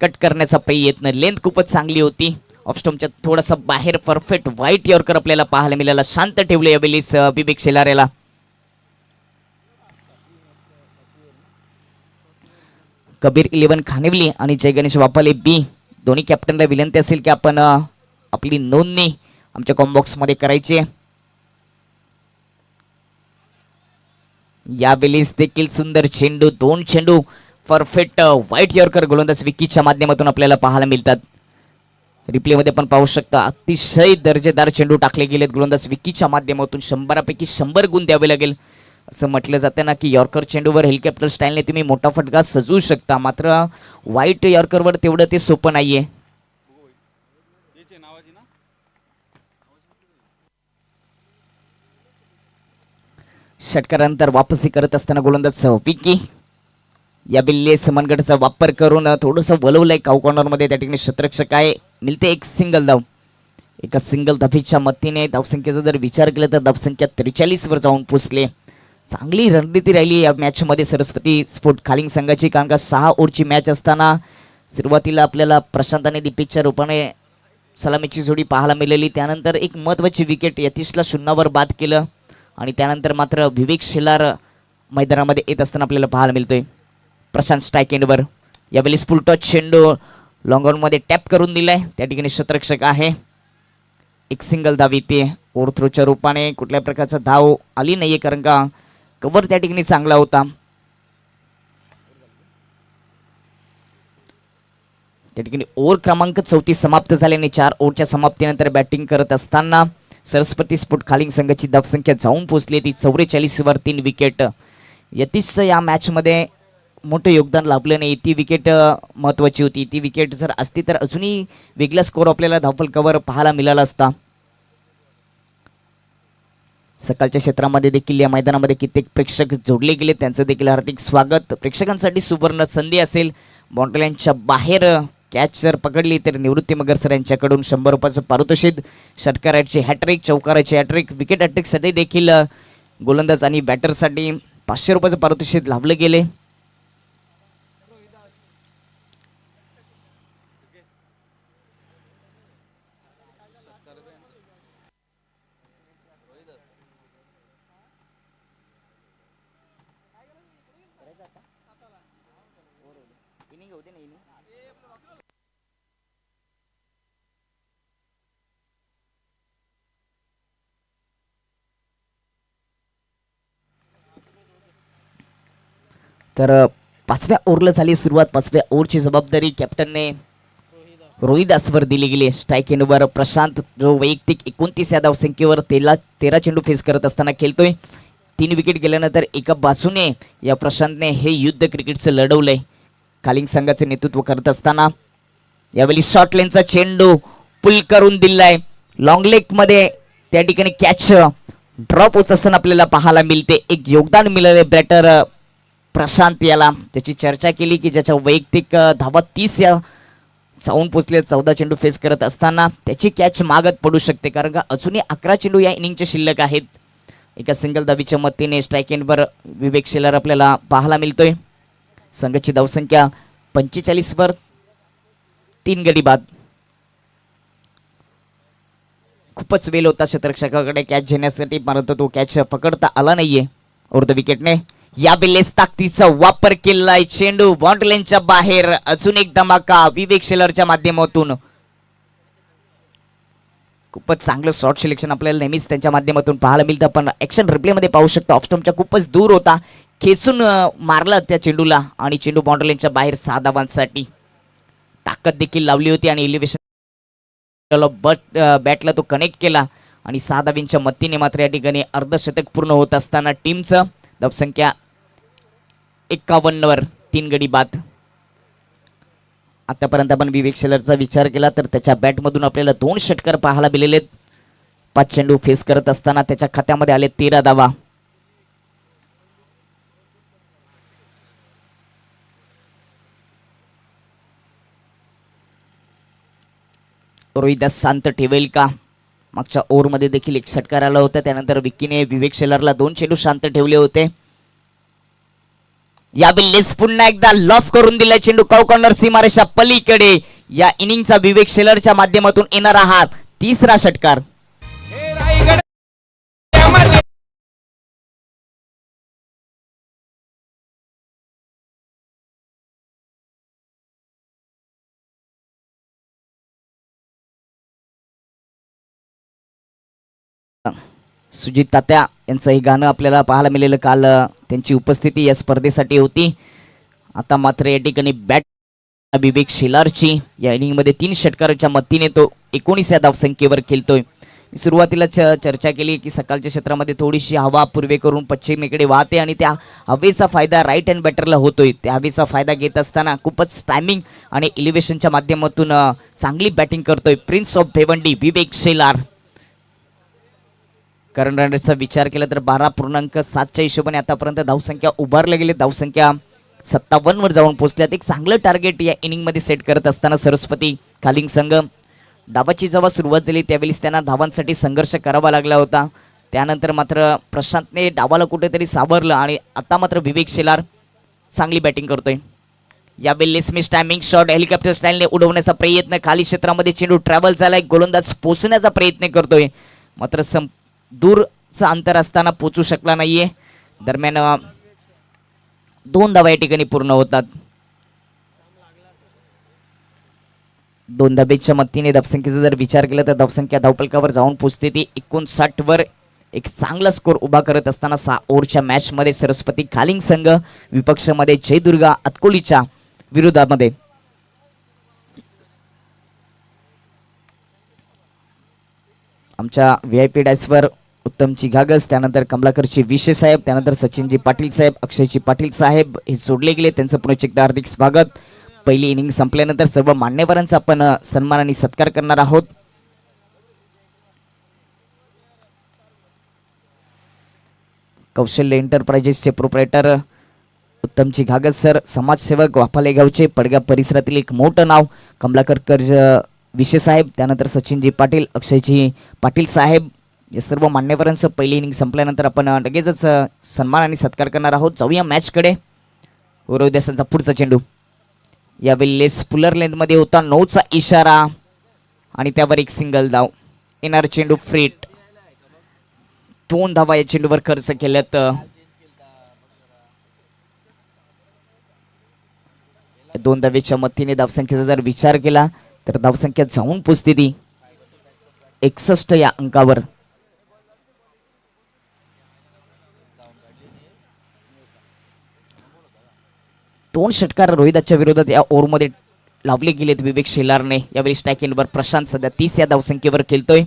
कट करण्याचा प्रयत्न. लेंथ खूपच चांगली होती. ऑफस्टॉमच्या थोडासा बाहेर परफेक्ट व्हाईट यॉर्कर आपल्याला पाहायला मिळाला. शांत ठेवले यावेळेस विवेक शेलार याला. कबीर 11 खानिवली आणि जय गणेश वापाले बी दोन्ही कॅप्टनला विनंती असेल की आपण आपली नोंदणी आमच्या कॉम्बॉक्स मध्ये करायची. यावेळेस देखील सुंदर चेंडू. 2 चेंडू परफेक्ट व्हाईट यॉर्कर गोलंदाज विकीच्या माध्यमातून आपल्याला पाहायला मिळतात. रिप्लेमध्ये पण पाहू शकता अतिशय दर्जेदार चेंडू टाकले गेलेत गोलंदाज विकीच्या माध्यमातून. 100पैकी 100 गुण द्यावे लागेल. असं म्हटलं जातं ना की यॉर्कर चेंडूवर हेलिकॉप्टर स्टाईलने तुम्ही मोठा फटका सजवू शकता, मात्र व्हाईट यॉर्करवर तेवढं ते सोपं नाहीये. षटकारानंतर वापसी करत असताना गोलंदाज विकी या बिल्लेस मनगटाचा वापर करून थोडंसं वलवलंय काऊ कॉर्नरमध्ये. त्या ठिकाणी क्षेत्ररक्षक आहे. मिळते एक सिंगल धाव. एका सिंगल धावीच्या मतीने धावसंख्येचा जर विचार केला तर धावसंख्या 43 वर जाऊन पोहोचले. चांगली रणनीती राहिली या मॅचमध्ये सरस्वती स्पोर्ट खालिंग संघाची, कारण का 6 ओव्हरची मॅच असताना सुरुवातीला आपल्याला प्रशांत आणि दीपेशच्या रूपाने सलामीची जोडी पाहायला मिळाली. त्यानंतर एक महत्त्वाची विकेट यतीशला 0 बाद केलं आणि त्यानंतर मात्र विवेक शेलार मैदानामध्ये येत असताना आपल्याला पाहायला मिळतोय. प्रशांत स्ट्राईक एंडवर यावेळेस फुल टॉच चेंडू लॉंग ऑनमध्ये टॅप करून दिलाय. त्या ठिकाणी क्षेत्ररक्षक आहे. एक सिंगल धाव येते. ओव्हर थ्रोच्या रूपाने कुठल्या प्रकारचा धाव आली नाहीये, कारण का कव्हर त्या ठिकाणी चांगला होता. त्या ठिकाणी ओव्हर क्रमांक 34 समाप्त झाल्याने 4 ओव्हरच्या समाप्तीनंतर बॅटिंग करत असताना सरस्वती स्पोर्ट खालिंग संघाची धावसंख्या जाऊन पोहोचली ती 44 वर. 3 विकेट. यतीशचं या मॅचमध्ये मोठं योगदान लाभलं नाही. ती विकेट महत्त्वाची होती. ती विकेट जर असती तर अजूनही वेगळा स्कोर आपल्याला धावफलकावर पाहायला मिळाला असता. सकाळच्या क्षेत्रामध्ये देखील या मैदानामध्ये कित्येक प्रेक्षक जोडले गेले, त्यांचं देखील हार्दिक स्वागत. प्रेक्षकांसाठी सुवर्ण संधी असेल. बाउंड्री लाईनच्या बाहेर कॅच जर पकडली तर निवृत्ती मगर सर यांच्याकडून 100 रुपयाचं पारितोषिक. षटकाराची हॅट्रिक, चौकाराची हॅट्रिक, विकेट हॅट्रिकसाठी देखील गोलंदाज आणि बॅटरसाठी 500 रुपयाचं पारितोषिक लाभले गेले. तर 5व्या ओव्हरला झाली सुरुवात. 5व्या ओव्हरची जबाबदारी कॅप्टनने रोहिदासवर दिली गेली. स्ट्राईक एंडवर प्रशांत, जो वैयक्तिक 29 या धावसंख्येवर 13 चेंडू फेस करत असताना खेळतोय. 3 विकेट गेल्यानंतर एका बाजूने या प्रशांतने हे युद्ध क्रिकेटचं लढवलंय खालिंग संघाचे नेतृत्व करत असताना. यावेळी शॉर्ट लेनचा चेंडू पुल करून दिलाय. लॉंग लेग मध्ये त्या ठिकाणी कॅच ड्रॉप होत असताना आपल्याला पाहायला मिळते. एक योगदान मिळाले बॅटर प्रशांत याला. त्याची चर्चा केली की ज्याच्या वैयक्तिक धावा 30 या जाऊन पोचले. 14 चेंडू फेस करत असताना त्याची कॅच मागत पडू शकते, कारण का अजूनही 11 चेंडू या इनिंगचे शिल्लक आहेत. एका सिंगल धावीच्या मदतीने स्ट्राईक एंडवर विवेक शेलार आपल्याला पाहायला मिळतोय. संघाची धावसंख्या 45 वर 3 गडी बाद. खूपच वेळ होता क्षेत्ररक्षकाकडे कॅच घेण्यासाठी, परंतु तो कॅच पकडता आला नाहीये उर्ध विकेटने. या वेळेस ताकदीचा वापर केलाय. चेंडू बाउंड्री लाईनच्या बाहेर. अजून एक धमाका विवेक शेलारच्या माध्यमातून. खूपच चांगलं शॉट सिलेक्शन आपल्याला नेहमीच त्यांच्या माध्यमातून पाहायला मिळतं. पण ऍक्शन रिप्ले मध्ये पाहू शकतो ऑफस्टंपच्या खूपच दूर होता, खेचून मारला त्या चेंडूला आणि चेंडू बाउंड्री लाईनच्या बाहेर 6 धावांसाठी. ताकद देखील लावली होती आणि इलिव्हेशन बॅटला तो कनेक्ट केला आणि 6 धावींच्या मदतीने मात्र या ठिकाणी अर्धशतक पूर्ण होत असताना टीमचं धावसंख्या 51 वर 3 गडी बाद. आतापर्यंत आपण विवेक शेलारचा विचार केला तर त्याच्या बॅटमधून आपल्याला 2 षटकार पाहायला मिळाले. 5 चेंडू फेस करत असताना त्याच्या खात्यामध्ये आले 13 धावा. रोहिदास शांत ठेवेल का? मागच्या ओव्हरमध्ये देखील एक षटकार आला होता. त्यानंतर विकीने विवेक शेलारला 2 चेंडू शांत ठेवले होते. या बिल्लेस पुन्हा एकदा लॉफ करून दिला चेंडू कॉर्नर सीमारेषा पलीकडे. या इनिंगचा विवेक शेलारच्या माध्यमातून येणारा हा 3रा षटकार. सुजित तात्या यांचं हे गाणं आपल्याला पाहायला मिळालं. काल त्यांची उपस्थिती या स्पर्धेसाठी होती. आता मात्र या ठिकाणी बॅट विवेक शेलारची. या इनिंगमध्ये 3 षटकाराच्या मदतीने तो 19 या धावसंख्येवर खेळतोय. सुरुवातीला चर्चा केली की सकाळच्या क्षेत्रामध्ये थोडीशी हवा पूर्वेकडून पश्चिमेकडे वाहते आणि त्या हवेचा फायदा राईट हँड बॅटरला होतोय. त्या हवेचा फायदा घेत असताना खूपच टायमिंग आणि इलिव्हेशनच्या माध्यमातून चांगली बॅटिंग करतोय prince of Bhiwandi Vivek Shelar. Current रनरेटचा विचार केला तर 12.7च्या हिशोबाने आतापर्यंत धावसंख्या उभारले गेले. धावसंख्या 57 वर जाऊन पोहोचल्यात. एक चांगलं टार्गेट या इनिंगमध्ये सेट करत असताना सरस्वती खालिंग संघ. डावाची जेव्हा सुरुवात झाली त्यावेळेस त्यांना धावांसाठी संघर्ष करावा लागला होता. त्यानंतर मात्र प्रशांतने डावाला कुठेतरी सावरलं आणि आता मात्र विवेक शेलार चांगली बॅटिंग करतोय. यावेळेस मिस टायमिंग शॉट हेलिकॉप्टर स्टाईलने उडवण्याचा प्रयत्न. खाली क्षेत्रामध्ये चेंडू ट्रॅव्हल झालाय. गोलंदाज पोहोचण्याचा प्रयत्न करतोय, मात्र दूरचं अंतर असताना पोचू शकला नाहीये. दरम्यान 2 धावा या ठिकाणी पूर्ण होतात. 2 धाबेच्या मदतीने धावसंख्येचा जर विचार केला तर धावसंख्या धावपलकावर जाऊन पोचते ती 59 वर. एक चांगला स्कोर उभा करत असताना 6 ओव्हरच्या मॅच मध्ये सरस्वती खालिंग संघ विपक्षामध्ये जयदुर्गा अतकोलीच्या विरोधामध्ये. आमच्या VIP डॅशवर उत्तमची घागस, त्यानंतर कमलाकरची विशे साहेब, त्यानंतर सचिनजी पाटील साहेब, अक्षयजी पाटील साहेब हे सोडले गेले. त्यांचं पुन्हा एकदा हार्दिक स्वागत. पहिली इनिंग संपल्यानंतर सर्व मान्यवरांचा आपण सन्मान आणि सत्कार करणार आहोत. कौशल्य एंटरप्राइजेसचे प्रोप्रायटर उत्तमजी घागस सर, समाजसेवक वाफाले गावचे पडगा परिसरातील एक मोठं नाव कमलाकर विशे साहेब, त्यानंतर सचिनजी पाटील, अक्षयजी पाटील साहेब या सर्व मान्यवरांचं पहिली इनिंग संपल्यानंतर आपण लगेचच सन्मान आणि सत्कार करणार आहोत. जाऊया मॅचकडे. उरवदेसांचा पुढचा चेंडू यावेळी स्पुलर लेंथमध्ये होता. 9चा इशारा आणि त्यावर एक सिंगल धाव. येणार चेंडू फ्रीट. 2 धावा या चेंडूवर खर्च केल्यात. 2 धावेच्या मदतीने धावसंख्येचा जर विचार केला तर धावसंख्या जाऊन पोचते ती 61 या अंकावर. दोन षटकार रोहिदासच्या विरोधात या ओव्हरमध्ये लावले गेलेत विवेक शेलारने. यावेळी स्ट्राईक एंडवर प्रशांत सध्या 30 या धावसंख्येवर खेळतोय.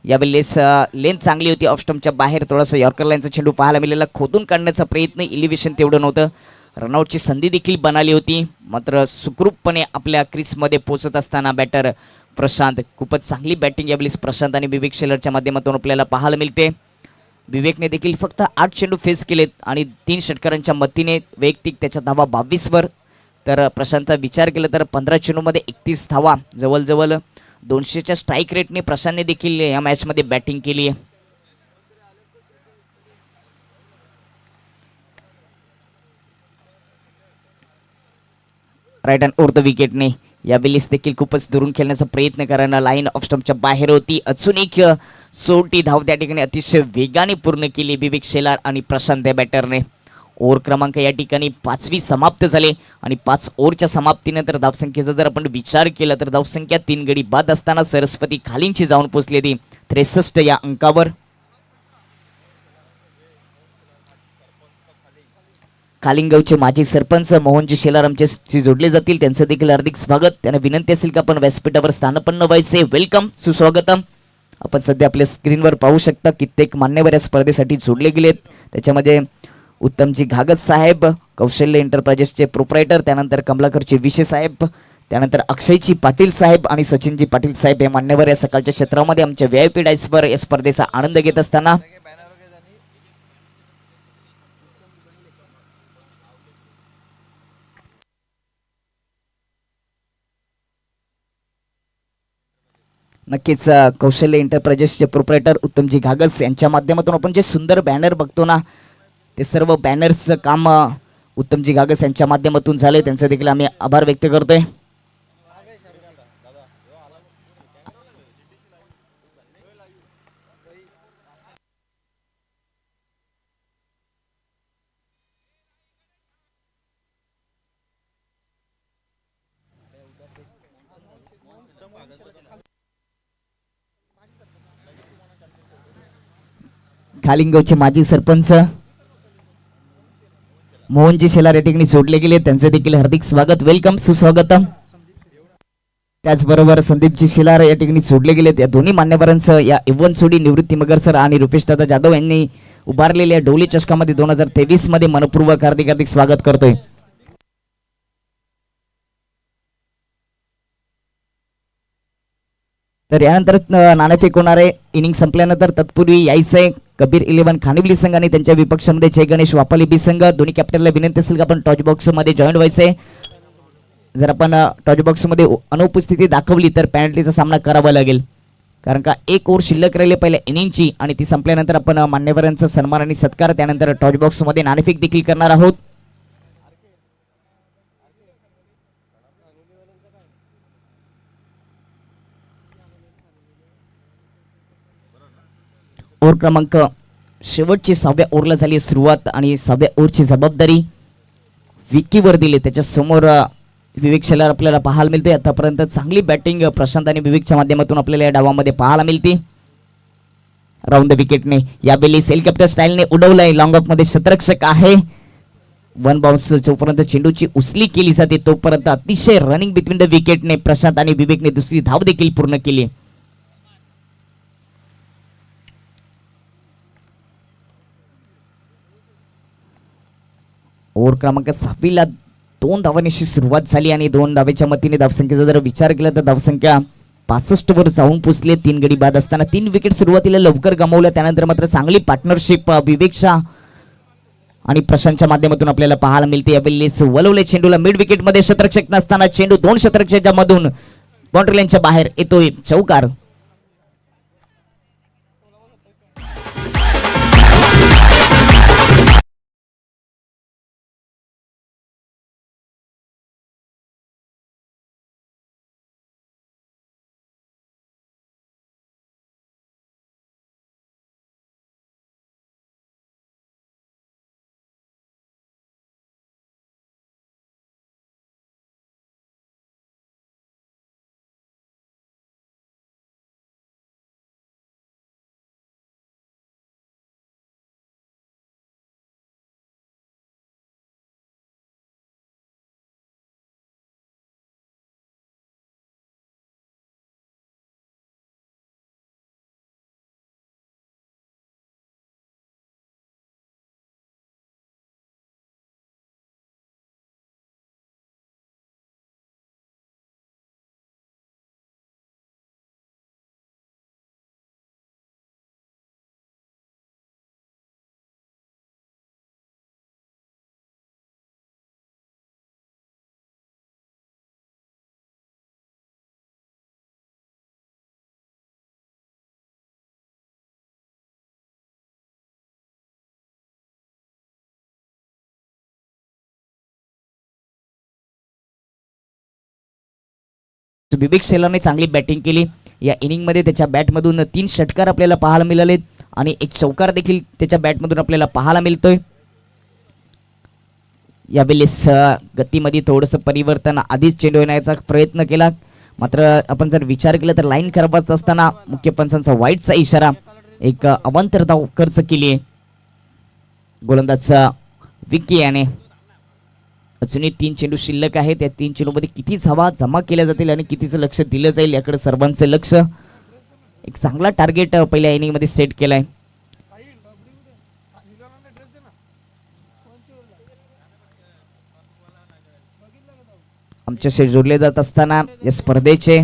यावेळी लेंथ चांगली होती. ऑफ स्टंपच्या बाहेर थोडासा यॉर्कर लाईनचा चेंडू पाहायला मिळाला. खोदून काढण्याचा प्रयत्न, इलिव्हेशन तेवढं नव्हतं. रनआउटची संधी देखील बनाली होती, मात्र सुखरूपपणे आपल्या क्रीजमध्ये पोहोचत असताना बॅटर प्रशांत. खूपच चांगली बॅटिंग यावेळी प्रशांत आणि विवेक शेलारच्या माध्यमातून आपल्याला पाहायला मिळते. विवेकने देखील फक्त 8 चेंडू फेस केलेत आणि 3 षटकारांच्या मदतीने वैयक्तिक त्याच्या धावा 22 वर. तर प्रशांतचा विचार केला तर 15 चेंडूमध्ये 31 धावा, जवळजवळ 200च्या स्ट्राईक रेटने प्रशांतने देखील या मॅचमध्ये बॅटिंग केली आहे. राईट हँड ओव्हर द विकेटने या बिलीस देखील खूपच दुरून खेळण्याचा प्रयत्न करायला लाईन ऑफ स्टंपच्या बाहेर होती. अजून एक सोटी धाव त्या ठिकाणी अतिशय वेगाने पूर्ण केली विवेक शेलार आणि प्रशांत या बॅटरने. ओव्हर क्रमांक या ठिकाणी 5वी समाप्त झाले आणि 5 ओव्हरच्या समाप्तीनंतर धावसंख्येचा जर आपण विचार केला तर धावसंख्या 3 गडी बाद असताना सरस्वती खालींची जाऊन पोचली ती 63 या अंकावर. कालिंगावचे माजी सरपंच मोहनजी शेलार आमच्याशी जोडले जातील, त्यांचं देखील हार्दिक स्वागत. त्यांना विनंती असेल की आपण व्यासपीठावर स्थानपन्न व्हायचे. वेलकम, सुस्वागतम. आपण सध्या आपल्या स्क्रीनवर पाहू शकता कित्येक मान्यवर या स्पर्धेसाठी जोडले गेलेत. त्याच्यामध्ये उत्तमजी घागत साहेब, कौशल्य एंटरप्राइजेसचे प्रोप्रायटर, त्यानंतर कमलाकरचे विशे साहेब, त्यानंतर अक्षयजी पाटील साहेब आणि सचिनजी पाटील साहेब हे मान्यवर या सकाळच्या क्षेत्रामध्ये आमच्या VIP डायसवर या स्पर्धेचा आनंद घेत असताना नक्कीच कौशल्य एंटरप्राइजेसचे प्रोप्रायटर उत्तमजी घागस यांच्या माध्यमातून आपण जे सुंदर बॅनर बघतो ना, ते सर्व बॅनर्सचं काम उत्तमजी घागस यांच्या माध्यमातून झाले. त्यांचे देखील आम्ही आभार व्यक्त करतोय. खालिंगावचे माजी सरपंच मोहनजी शेलार या ठिकाणी जोडले गेले, त्यांचे देखील हार्दिक स्वागत. वेलकम, सुस्वागतम. त्याचबरोबर संदीपजी शेलार या ठिकाणी जोडले गेलेत. या दोन्ही मान्यवरांचं या इव्हन सोडी निवृत्ती मगर सर आणि रुपेश दादा जाधव यांनी उभारलेल्या डोली चषकामध्ये 2023 मध्ये मनपूर्वक हार्दिक हार्दिक स्वागत करतोय. तर यानंतर नाणेफेक होणार आहे. इनिंग संपल्यानंतर तत्पूर्वी यायचंय कबीर 11 खानिवली संघ आणि त्यांच्या विपक्षामध्ये जय गणेश वापाली बी संघ. दोन्ही कॅप्टनला विनंती असेल की आपण टॉच बॉक्स मध्ये जॉईन व्हायचंय. जर आपण टॉच बॉक्स मध्ये अनुपस्थिती दाखवली तर पेनल्टीचा सामना करावा लागेल, कारण का एक ओव्हर शिल्लक राहिली पहिल्या इनिंगची आणि ती संपल्यानंतर आपण मान्यवरांचा सन्मान आणि सत्कार, त्यानंतर टॉच बॉक्स मध्ये नाणेफेक देखील करणार आहोत. ओव्हर क्रमांक शेवटची 6व्या ओव्हरला झाली सुरुवात आणि 6व्या ओव्हरची जबाबदारी विकीवर दिली. त्याच्या समोर विवेक शेलार आपल्याला पाहायला मिळते. आतापर्यंत चांगली बॅटिंग प्रशांत आणि विवेकच्या माध्यमातून आपल्याला या डावामध्ये पाहायला मिळते. राऊंड द विकेटने यावेळी हेलिकॉप्टर स्टाईलने उडवलंय. लॉंग ऑफ मध्ये शतरक्षक आहे. वन बाउन्स जोपर्यंत चेंडूची उचली केली जाते तोपर्यंत अतिशय रनिंग बिटवीन द विकेटने प्रशांत आणि विवेकने दुसरी धाव देखील पूर्ण केली. ओव्हर क्रमांक 6वीला 2 धावांची सुरुवात झाली आणि 2 धावेच्या मतीने धावसंख्येचा जर विचार केला तर धावसंख्या 65 वर जाऊन पोचले. 3 गडी बाद असताना 3 विकेट सुरुवातीला लवकर गमावल्या, त्यानंतर मात्र चांगली पार्टनरशिप विवेकच्या आणि प्रशांतच्या माध्यमातून आपल्याला पाहायला मिळते. यावेळी वलवले चेंडूला मिड विकेट मध्ये शतरक्षक नसताना चेंडू 2 शतरक्षकांच्या मधून बाउंड्री लाईनच्या बाहेर येतोय. चौकार. विवेक शेलारने चांगली बॅटिंग केली या इनिंगमध्ये. त्याच्या बॅटमधून 3 षटकार आपल्याला पाहायला मिळाले आणि एक चौकार देखील त्याच्या बॅटमधून आपल्याला पाहायला मिळतोय. यावेळेस गतीमध्ये थोडंसं परिवर्तन, आधीच चेंडू येण्याचा प्रयत्न केला, मात्र आपण जर विचार केला तर लाईन करत असताना मुख्य पंचांचा वाईटचा इशारा, एक अवांतर धाव खर्च केली आहे गोलंदाज विकी याने. अजूनही 3 चेंडू शिल्लक आहे. त्या 3 चेंडूमध्ये किती धावा जमा केल्या जातील आणि कितीचं लक्ष दिलं जाईल याकडे सर्वांचं लक्ष. एक चांगला टार्गेट पहिल्या इनिंग मध्ये सेट केलाय. आमच्याशी जोडले जात असताना या स्पर्धेचे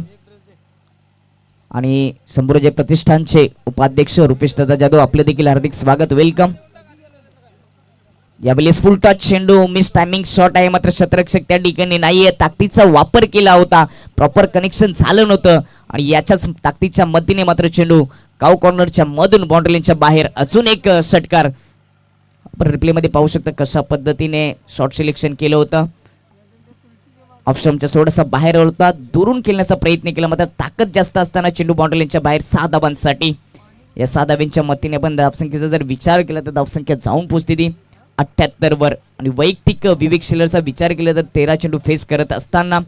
आणि संपूर्ण प्रतिष्ठानचे उपाध्यक्ष रुपेश दादा जाधव, आपले देखील हार्दिक स्वागत, वेलकम. यावेळेस फुल टच चेंडू, मिस टायमिंग शॉट आहे, मात्र क्षेत्ररक्षक त्या ठिकाणी नाहीये. ताकदीचा वापर केला होता, प्रॉपर कनेक्शन झालं नव्हतं आणि याच्याच ताकदीच्या मदतीने मात्र चेंडू काव कॉर्नरच्या मधून बाउंड्री लाईनच्या बाहेर. अजून एक षटकार आपण रिप्ले मध्ये पाहू शकता कशा पद्धतीने शॉट सिलेक्शन केलं होतं. ऑप्शनच्या थोडासा बाहेर होता, दुरून खेळण्याचा प्रयत्न केला, मात्र ताकद जास्त असताना चेंडू बाउंड्री लाईनच्या बाहेर 6 धावांसाठी. या 6 धावांच्या मदतीने आपण धावसंख्येचा जर विचार केला तर धावसंख्या जाऊन पोहोचते ती 78 वर. आणि वैयक्तिक विवेक शेलारचा विचार केला तर 13 चेंडू फेस करत असताना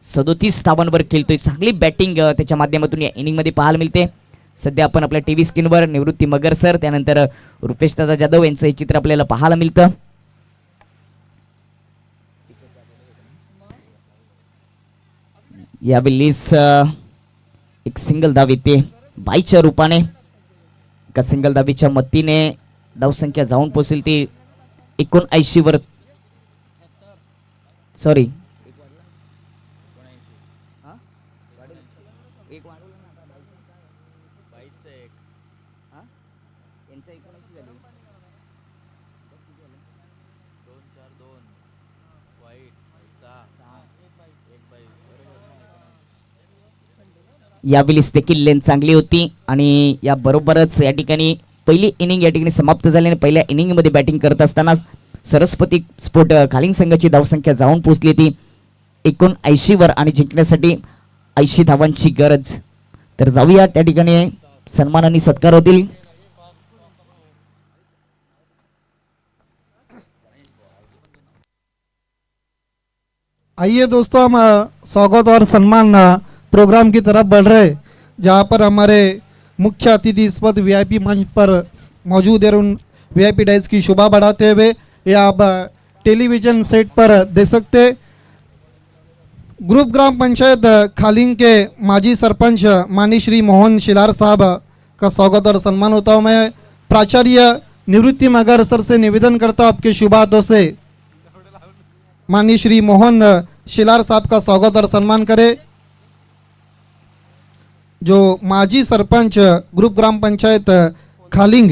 37 धावांवर खेळतोय. चांगली बॅटिंग त्याच्या माध्यमातून या इनिंग मध्ये पाहायला मिळते. सध्या आपण आपल्या टीव्ही स्क्रीनवर निवृत्ती मगर सर, त्यानंतर रुपेश दादा जाधव यांचं हे चित्र आपल्याला पाहायला मिळतं. यावेळेस एक सिंगल धाव येते बाईच्या रूपाने. एका सिंगल धावीच्या मदतीने धावसंख्या जाऊन पोहोचेल ती 79 वर. सॉरी, यावेळेस देखील लेन चांगली होती आणि या बरोबरच या ठिकाणी पहिली इनिंग या ठिकाणी समाप्त झाली आणि पहिल्या इनिंग मध्ये बॅटिंग करत असताना सरस्वती स्पोर्ट खालिंग संघाची धावसंख्या जाऊन पोहोचली ती 79 वर आणि जिंकण्यासाठी 80 धावांची गरज. तर जाऊया त्या ठिकाणी सन्मान आणि सत्कार होतील. आइए दोस्तों, हम स्वागत और सम्मान प्रोग्राम की तरफ बढ़ रहे, जहाँ पर हमारे मुख्य अतिथि इस वक्त वीआईपी मंच पर मौजूद है. उन वीआईपी डाइस की शोभा बढ़ाते हुए ये आप टेलीविजन सेट पर देख सकते. ग्रुप ग्राम पंचायत खालिंग के माजी सरपंच माननीय श्री मोहन शिलार साहब का स्वागत और सम्मान होता हूँ. मैं प्राचार्य निवृत्ति मगर सर से निवेदन करता हूँ आपके शुभ हाथों से माननीय श्री मोहन शिलार साहब का स्वागत और सम्मान करे, जो माजी सरपंच ग्रुप ग्राम पंचायत खालिंग.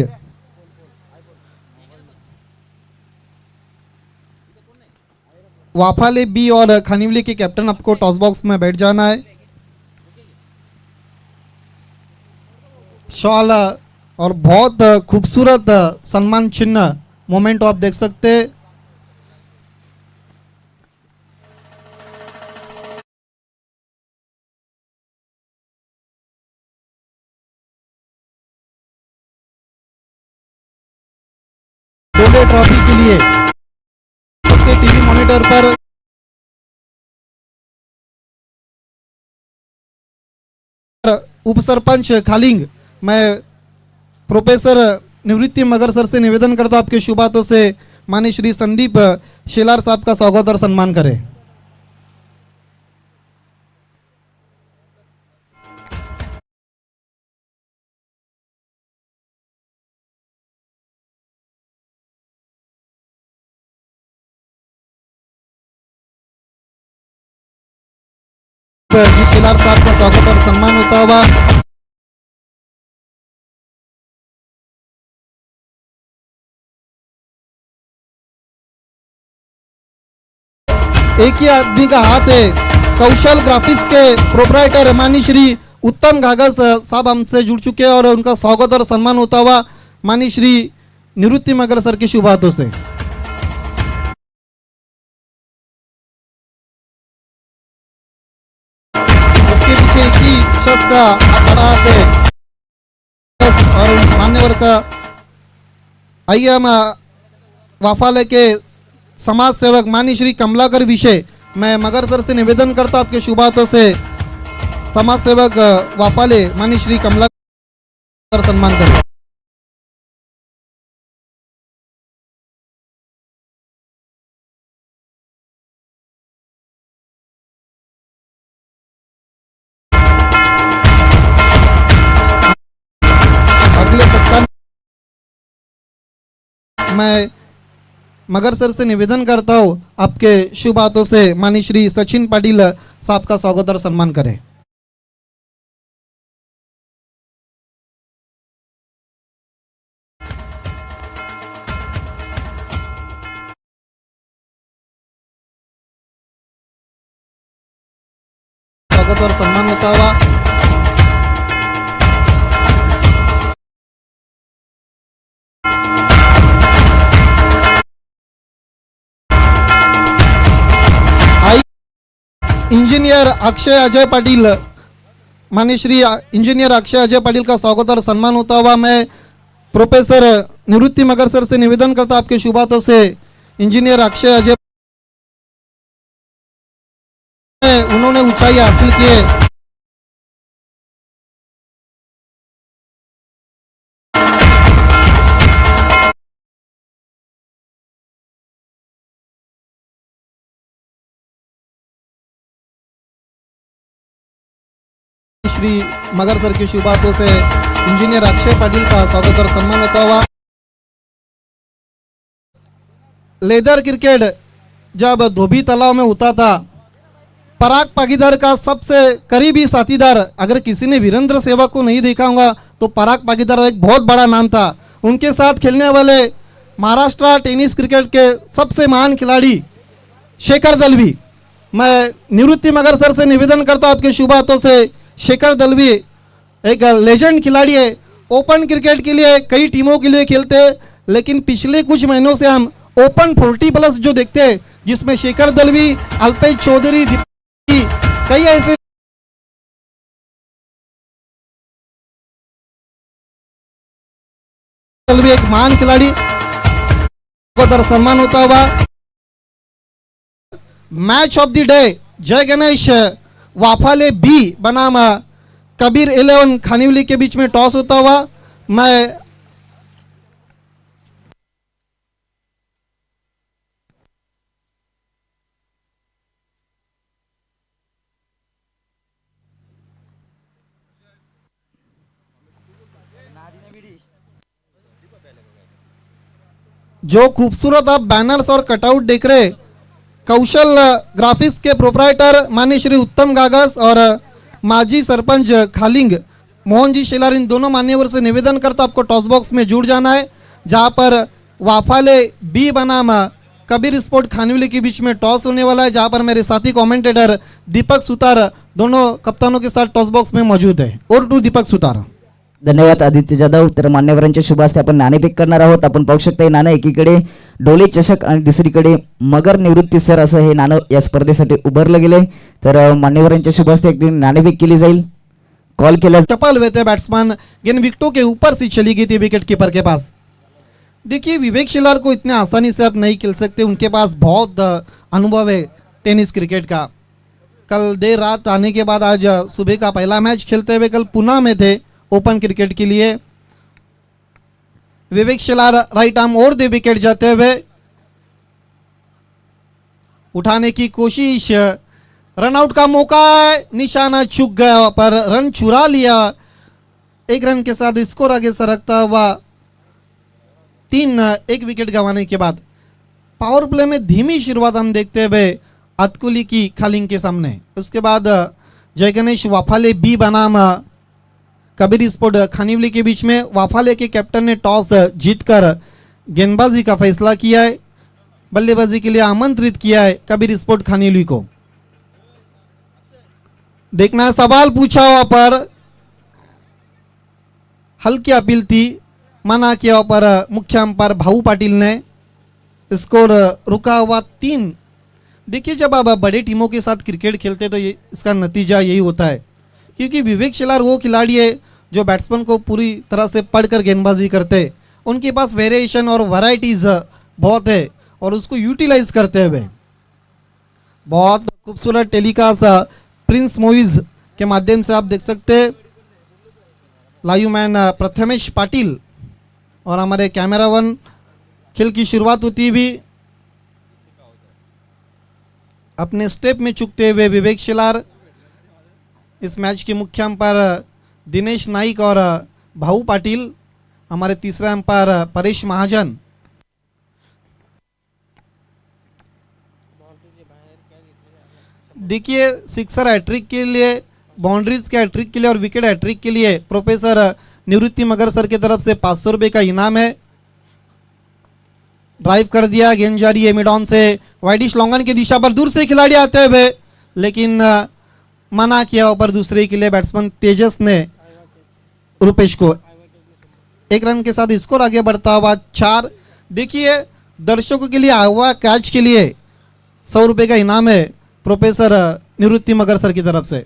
वाफाले बी और खानिवली के कैप्टन, आपको टॉस बॉक्स में बैठ जाना है. शॉल और बहुत खूबसूरत सम्मान चिन्ह मोमेंट आप देख सकते हैं. ट्रॉफी के लिए सबके टीवी मॉनिटर पर उप सरपंच खालिंग, मैं प्रोफेसर निवृत्ति मगर सर से निवेदन करता हूं आपके शुभ हाथों से माननीय श्री संदीप शेलार साहब का स्वागत और सम्मान करें. जी शिलार साहब का स्वागत और सम्मान होता हुआ एक ही आदमी का हाथ है. कौशल ग्राफिक्स के प्रोपराइटर माननीय श्री उत्तम घागस साहब हमसे जुड़ चुके हैं और उनका स्वागत और सम्मान होता हुआ माननीय श्री निवृत्ति मगर सर के शुभ हाथों से. परिषद का अखाड़ा से और मान्यवर का आइए हम वाफाले के समाज सेवक माननीय श्री कमलाकर विषय मैं मगर सर से निवेदन करता हूं आपके शुभ हाथों से समाज सेवक वाफाले माननीय श्री कमलाकर सम्मान करें। अगले सप्ताह मैं मगर सर से निवेदन करता हूं आपके शुभ हाथों से माननीय श्री सचिन पाटिल साहब का स्वागत और सम्मान करें। स्वागत और सम्मान होता हुआ इंजीनियर अक्षय अजय पाटिल माननीय श्री इंजीनियर अक्षय अजय पाटिल का स्वागत और सम्मान होता हुआ मैं प्रोफेसर निवृत्ति मगर सर से निवेदन करता आपके शुभ हाथों से इंजीनियर अक्षय अजय उन्होंने ऊंचाई हासिल किए श्री मगर सर के शुभ हाथों से इंजीनियर अक्षय पाटिल का स्वागत और सम्मान होता हुआ लेदर क्रिकेट जब धोबी तालाब में होता था पराग पागीदार का सबसे करीबी साथीदार अगर किसी ने वीरेंद्र सहवाग को नहीं देखा होगा तो पराग पागीदार एक बहुत बड़ा नाम था। उनके साथ खेलने वाले महाराष्ट्र टेनिस क्रिकेट के सबसे महान खिलाड़ी शेखर दलवी मैं निवृत्ति मगर सर से निवेदन करता हूं आपके शुभ हाथों से शेखर दलवी एक लेजेंड खिलाड़ी है। ओपन क्रिकेट के लिए कई टीमों के लिए खेलते हैं लेकिन पिछले कुछ महीनों से हम ओपन 40+ जो देखते हैं जिसमें शेखर दलवी अल्पेश चौधरी कई ऐसे दलवी एक महान खिलाड़ी को सम्मान होता हुआ मैच ऑफ द डे जय गणेश वाफाले बी बनाम कबीर 11 खानिवली के बीच में टॉस होता हुआ मैं जो खूबसूरत आप बैनर्स और कटआउट देख रहे कौशल ग्राफिक्स के प्रोप्राइटर माननीय श्री उत्तम गागस और माजी सरपंच खालिंग मोहन जी शेलार इन दोनों मान्यवर से निवेदन करता आपको टॉस बॉक्स में जुड़ जाना है जहां पर वाफाले बी बनाम कबीर स्पोर्ट खानिवली के बीच में टॉस होने वाला है जहां पर मेरे साथी कमेंटेटर दीपक सुतार दोनों कप्तानों के साथ टॉस बॉक्स में मौजूद है। और टू दीपक सुतार। धन्यवाद आदित्य जाधव। तर मान्यवरांच्या शुभ हस्ते आपण नाणेफेक करणार आहोत। आपण पाहू शकता हे नाणं एकीकडे डोले चषक आणि दुसरीकडे मगर निवृत्ती सर असं हे नाणं या स्पर्धेसाठी उभारलं गेले। तर मान्यवरांच्या शुभ हस्ते एक नाणेफेक केली जाईल। कॉल केला चपल हुए थे बैट्समैन गेंद विकेटों के ऊपर से चली गई थी विकेट कीपर के पास। देखिए विवेक शिलार को इतने आसानी से आप नहीं खेल सकते, उनके पास बहुत अनुभव है टेनिस क्रिकेट का। कल देर रात आने के बाद आज सुबह का पहला मैच खेलते हुए कल पुणे में थे ओपन क्रिकेट के लिए। विवेक शिलार राइट आर्म और दे विकेट जाते हुए उठाने की कोशिश, रनआउट का मौका है, निशाना चूक गया पर रन चुरा लिया। एक रन के साथ स्कोर आगे सरकता हुआ 3 विकेट गंवाने के बाद पावर प्ले में धीमी शुरुआत हम देखते हुए अतकुली की खालिंग के सामने। उसके बाद जय गणेश वाफाले बी बनाम कबीर स्पोर्ट खानिवली के बीच में वाफाले के कैप्टन ने टॉस जीतकर गेंदबाजी का फैसला किया है, बल्लेबाजी के लिए आमंत्रित किया है कबीर स्पोर्ट खानिवली को। देखना सवाल पूछा हुआ पर हल्की अपील थी, मना किया पर मुख्य अंपायर भाऊ पाटिल ने स्कोर रुका हुआ 3। देखिए जब आप बड़े टीमों के साथ क्रिकेट खेलते तो ये इसका नतीजा यही होता है क्योंकि विवेक शेलार वो खिलाड़ी है जो बैट्समैन को पूरी तरह से पढ़कर गेंदबाजी करते हैं। उनके पास वेरिएशन और वैरायटीज बहुत है और उसको यूटिलाइज करते हुए बहुत खूबसूरत टेलीकास्ट प्रिंस मूवीज के माध्यम से आप देख सकते हैं। लाइव मैन प्रथमेश पाटिल और हमारे कैमरा वन खेल की शुरुआत होती भी अपने स्टेप में चुकते हुए विवेक शेलार। इस मैच के मुख्य अंपायर दिनेश नाइक और भाऊ पाटिल, हमारे तीसरे अंपायर परेश महाजन। देखिए सिक्सर हैट्रिक के लिए, बाउंड्रीज के हैट्रिक के लिए और विकेट हैट्रिक के लिए प्रोफेसर निवृत्ति मगर सर की तरफ से 500 रुपये का इनाम है। ड्राइव कर दिया, गेंद जारी है mid on say widish longan की दिशा पर, दूर से खिलाड़ी आते हुए लेकिन मना किया ऊपर दूसरे के लिए बैट्समैन तेजस ने रुपेश को। 1 रन के साथ स्कोर आगे बढ़ता हुआ 4। देखिए दर्शकों के लिए आवा कैच के लिए 100 रुपये का इनाम है प्रोफेसर निवृत्ति मगर सर की तरफ से।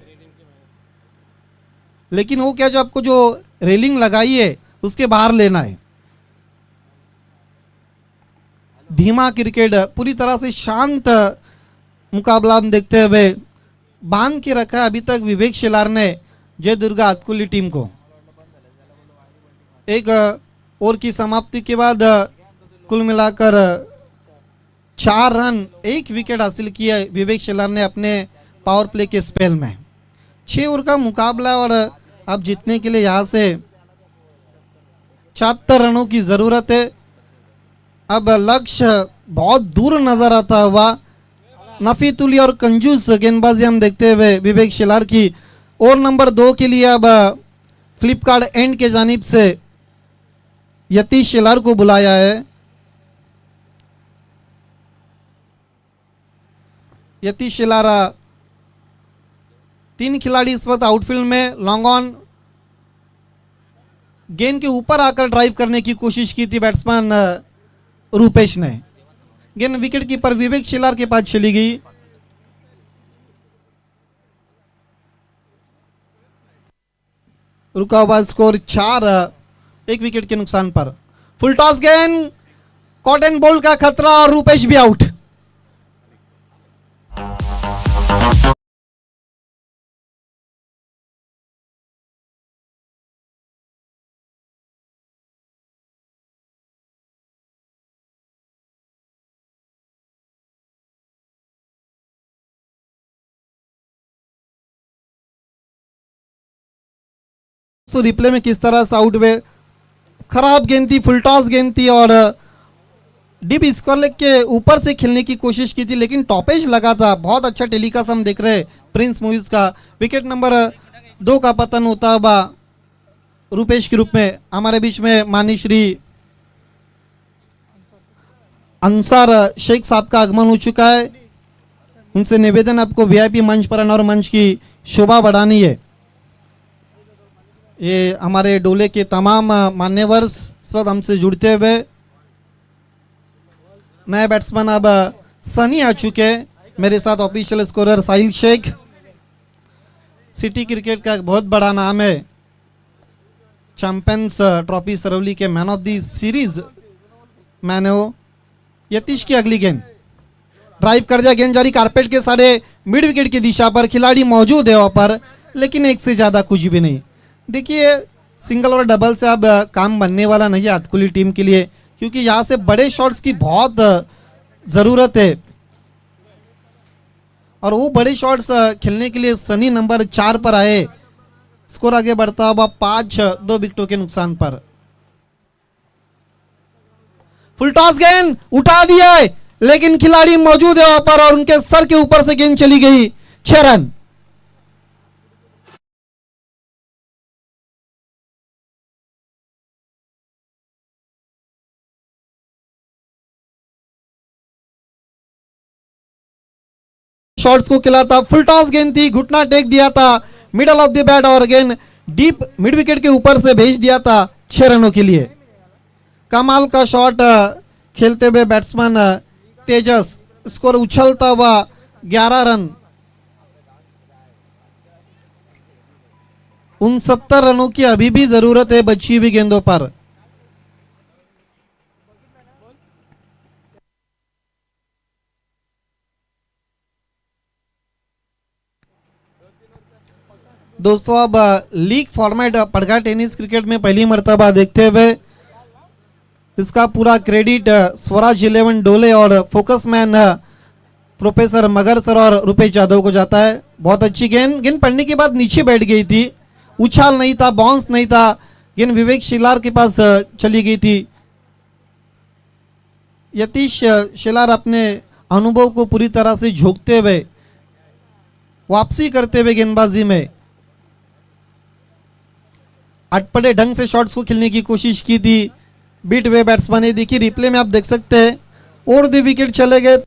लेकिन वो क्या, जो आपको जो रेलिंग लगाई है उसके बाहर लेना है। धीमा क्रिकेट, पूरी तरह से शांत मुकाबला हम देखते हुए बांध के रखा है अभी तक विवेक शेलार ने जय दुर्गा अतकुली टीम को। एक ओवर की समाप्ति के बाद कुल मिलाकर 4 रन 1 विकेट हासिल किया विवेक शेलार ने अपने पावर प्ले के स्पेल में। 6 ओवर का मुकाबला और अब जीतने के लिए यहाँ से 74 रनों की जरूरत है। अब लक्ष्य बहुत दूर नजर आता हुआ, नफीतुली और कंजूस गेंदबाजी हम देखते हुए विवेक शेलार की। ओवर नंबर 2 के लिए अब फ्लिपकार्ट एंड के जानिब से यतीश शेलार को बुलाया है। यतीश शेलार, 3 खिलाड़ी इस वक्त आउटफील्ड में। लॉन्ग ऑन, गेंद के ऊपर आकर ड्राइव करने की कोशिश की थी बैट्समैन रुपेश ने। गेंद विकेट कीपर विवेक शेलार के पास चली गई। रुका हुआ स्कोर 4, 1 विकेट के नुकसान पर। फुल टॉस गेंद, कॉट एंड बोल्ड का खतरा और रुपेश भी आउट। सो रिप्ले में किस तरह से आउट हुए। खराब गेंद थी, फुल टॉस गेंद थी और डीप स्क्वायर लेग के ऊपर से खेलने की कोशिश की थी लेकिन टॉपेज लगा था। बहुत अच्छा टेलीकास्ट हम देख रहे हैं प्रिंस मूवीज का। विकेट नंबर 2 का पतन होता हुआ रुपेश के रूप में। हमारे बीच में माननीय श्री अंसार शेख साहब का आगमन हो चुका है। उनसे निवेदन, आपको वीआईपी मंच पर और मंच की शोभा बढ़ानी है। ये हमारे डोले के तमाम मान्यवर्स इस वक्त हमसे जुड़ते हुए। नए बैट्समैन अब सनी आ चुके हैं। मेरे साथ official scorer Sahil Shaikh. City cricket का एक बहुत बड़ा नाम है। चैंपियंस ट्रॉफी सरवली के man of the series man है वो। यतीश की अगली गेंद, ड्राइव कर दिया, गेंद जारी कारपेट के सारे मिड विकेट की दिशा पर। खिलाड़ी मौजूद है वहां पर लेकिन एक से ज्यादा कुछ भी नहीं। देखिए सिंगल और डबल से अब काम बनने वाला नहीं है अतकुली टीम के लिए, क्योंकि यहाँ से बड़े शॉट्स की बहुत ज़रूरत है और वो बड़े शॉट्स खेलने के लिए सनी नंबर 4 पर आए। स्कोर आगे बढ़ता हुआ 5-2 विकेटों के नुकसान पर। फुल टॉस गेंद उठा दिया है लेकिन खिलाड़ी मौजूद है वहां पर और उनके सर के ऊपर से गेंद चली गई। 6 रन। शॉट्स को खिलाता, फुल टॉस गेंद थी, घुटना टेक दिया था मिडल ऑफ द बैट और गेंद डीप मिड विकेट के ऊपर से भेज दिया था 6 रनों के लिए। कमाल का शॉट खेलते हुए बैट्समैन तेजस। स्कोर उछलता हुआ 11 रन। 69 रनों की अभी भी जरूरत है बची हुई गेंदों पर। दोस्तों अब लीग फॉर्मेट पड़गा टेनिस क्रिकेट में पहली मर्तबा देखते हुए इसका पूरा क्रेडिट स्वराज 11 डोले और फोकस मैन प्रोफेसर मगर सर और रुपेश यादव को जाता है। बहुत अच्छी गेंद पड़ने के बाद नीचे बैठ गई थी, उछाल नहीं था, बाउंस नहीं था, गेंद विवेक शिलार के पास चली गई थी। यतीश शिलार अपने अनुभव को पूरी तरह से झोंकते हुए वापसी करते हुए गेंदबाजी में अटपटे ढंग से शॉट्स को खेलने की कोशिश की थी। बीट वे बैट्समैन है, देखिए रिप्ले में आप देख सकते हैं, और 2 विकेट चले गए।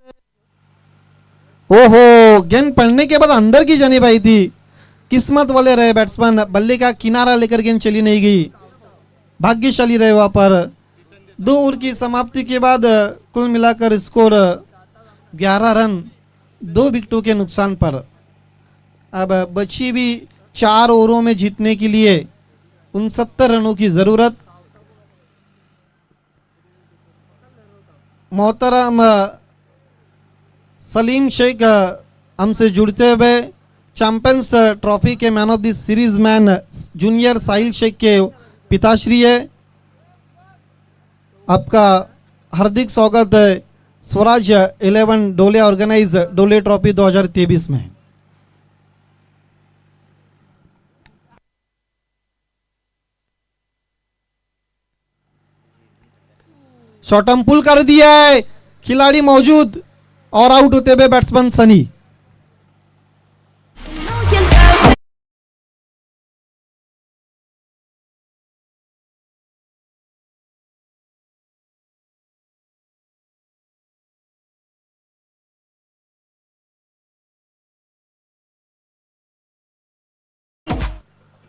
ओहो, गेंद पड़ने के बाद अंदर की जानिब आई थी, किस्मत वाले रहे बैट्समैन, बल्ले का किनारा लेकर गेंद चली नहीं गई, भाग्यशाली रहे वहां पर। 2 ओवर की समाप्ति के बाद कुल मिलाकर स्कोर 11 रन 2 विकेटों के नुकसान पर। अब बची भी 4 ओवरों में जीतने के लिए 69 रनों की जरूरत। मोहतरम सलीम शेख हमसे जुड़ते हुए चैंपियंस ट्रॉफी के man of the series man junior Sahil Shaikh के पिताश्री है। आपका हार्दिक स्वागत है स्वराज 11 डोले ऑर्गेनाइज डोले ट्रॉफी 2023 में। शॉर्टम पुल कर दिया है, खिलाड़ी मौजूद और आउट होते हुए बैट्समैन सनी।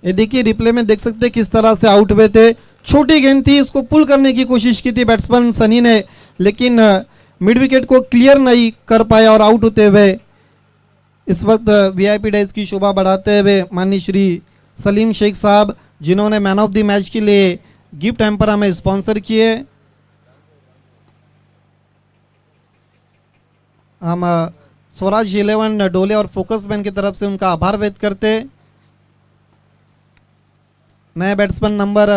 ये देखिए रिप्ले में देख सकते हैं किस तरह से आउट हुए थे। छोटी गेंद थी, उसको पुल करने की कोशिश की थी बैट्समैन सनी ने, लेकिन मिड विकेट को क्लियर नहीं कर पाया और आउट होते हुए इस वक्त वीआईपी डाइस की शोभा बढ़ाते हुए माननीय श्री सलीम शेख साहब, जिन्होंने मैन ऑफ द मैच के लिए गिफ्ट हैम्पर हमें स्पॉन्सर किए, हम स्वराज 11 डोले और फोकस मैन की तरफ से उनका आभार व्यक्त करते। नए बैट्समैन नंबर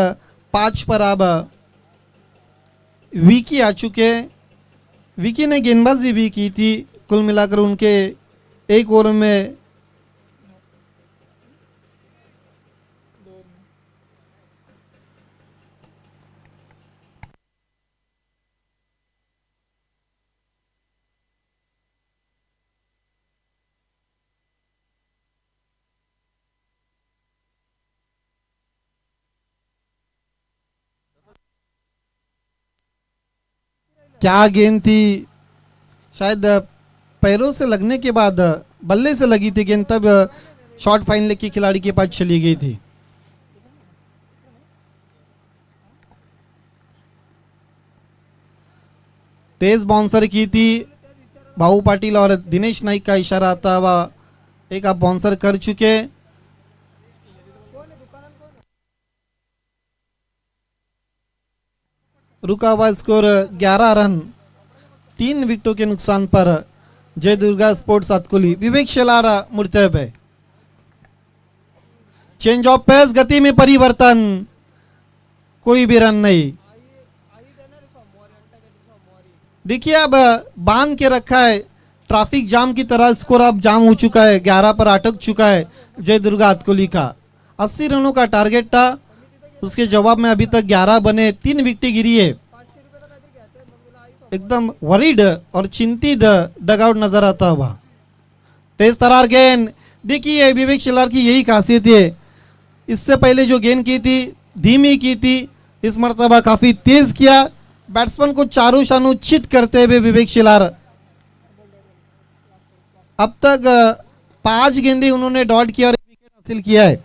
5 पर अब विकी आ चुके। विकी ने गेंदबाजी भी की थी, कुल मिलाकर उनके 1 ओवर में क्या गेंद थी, शायद पैरों से लगने के बाद बल्ले से लगी थी गेंद, तब शॉर्ट फाइन लेग की खिलाड़ी के पास चली गई थी। तेज बाउंसर की थी, बाबू पाटिल और दिनेश नाइक का इशारा आता हुआ एक आप बाउंसर कर चुके। रुका हुआ स्कोर 11 रन 3 विकेटों के नुकसान पर। जय दुर्गा स्पोर्ट्स सातकुली, विवेक शेलारा मुड़ते पे, चेंज ऑफ पेस, गति में परिवर्तन, कोई भी रन नहीं। देखिए अब बांध के रखा है, ट्रैफिक जाम की तरह स्कोर अब जाम हो चुका है, 11 पर अटक चुका है जय दुर्गा अतकोली का। 80 रनों का टारगेट था, उसके जवाब में अभी तक 11 बने, 3 विकेट गिरी है। एकदम वरीड और चिंतित डगआउट नजर आता हुआ। तेज तरार गेंद, देखिए विवेक शिलार की यही खासियत है, इससे पहले जो गेंद की थी धीमी की थी, इस मर्तबा काफी तेज किया, बैट्समैन को चारों शानों चित करते हुए विवेक शिलार। अब तक 5 गेंदें उन्होंने डॉट किया और 1 विकेट हासिल किया है।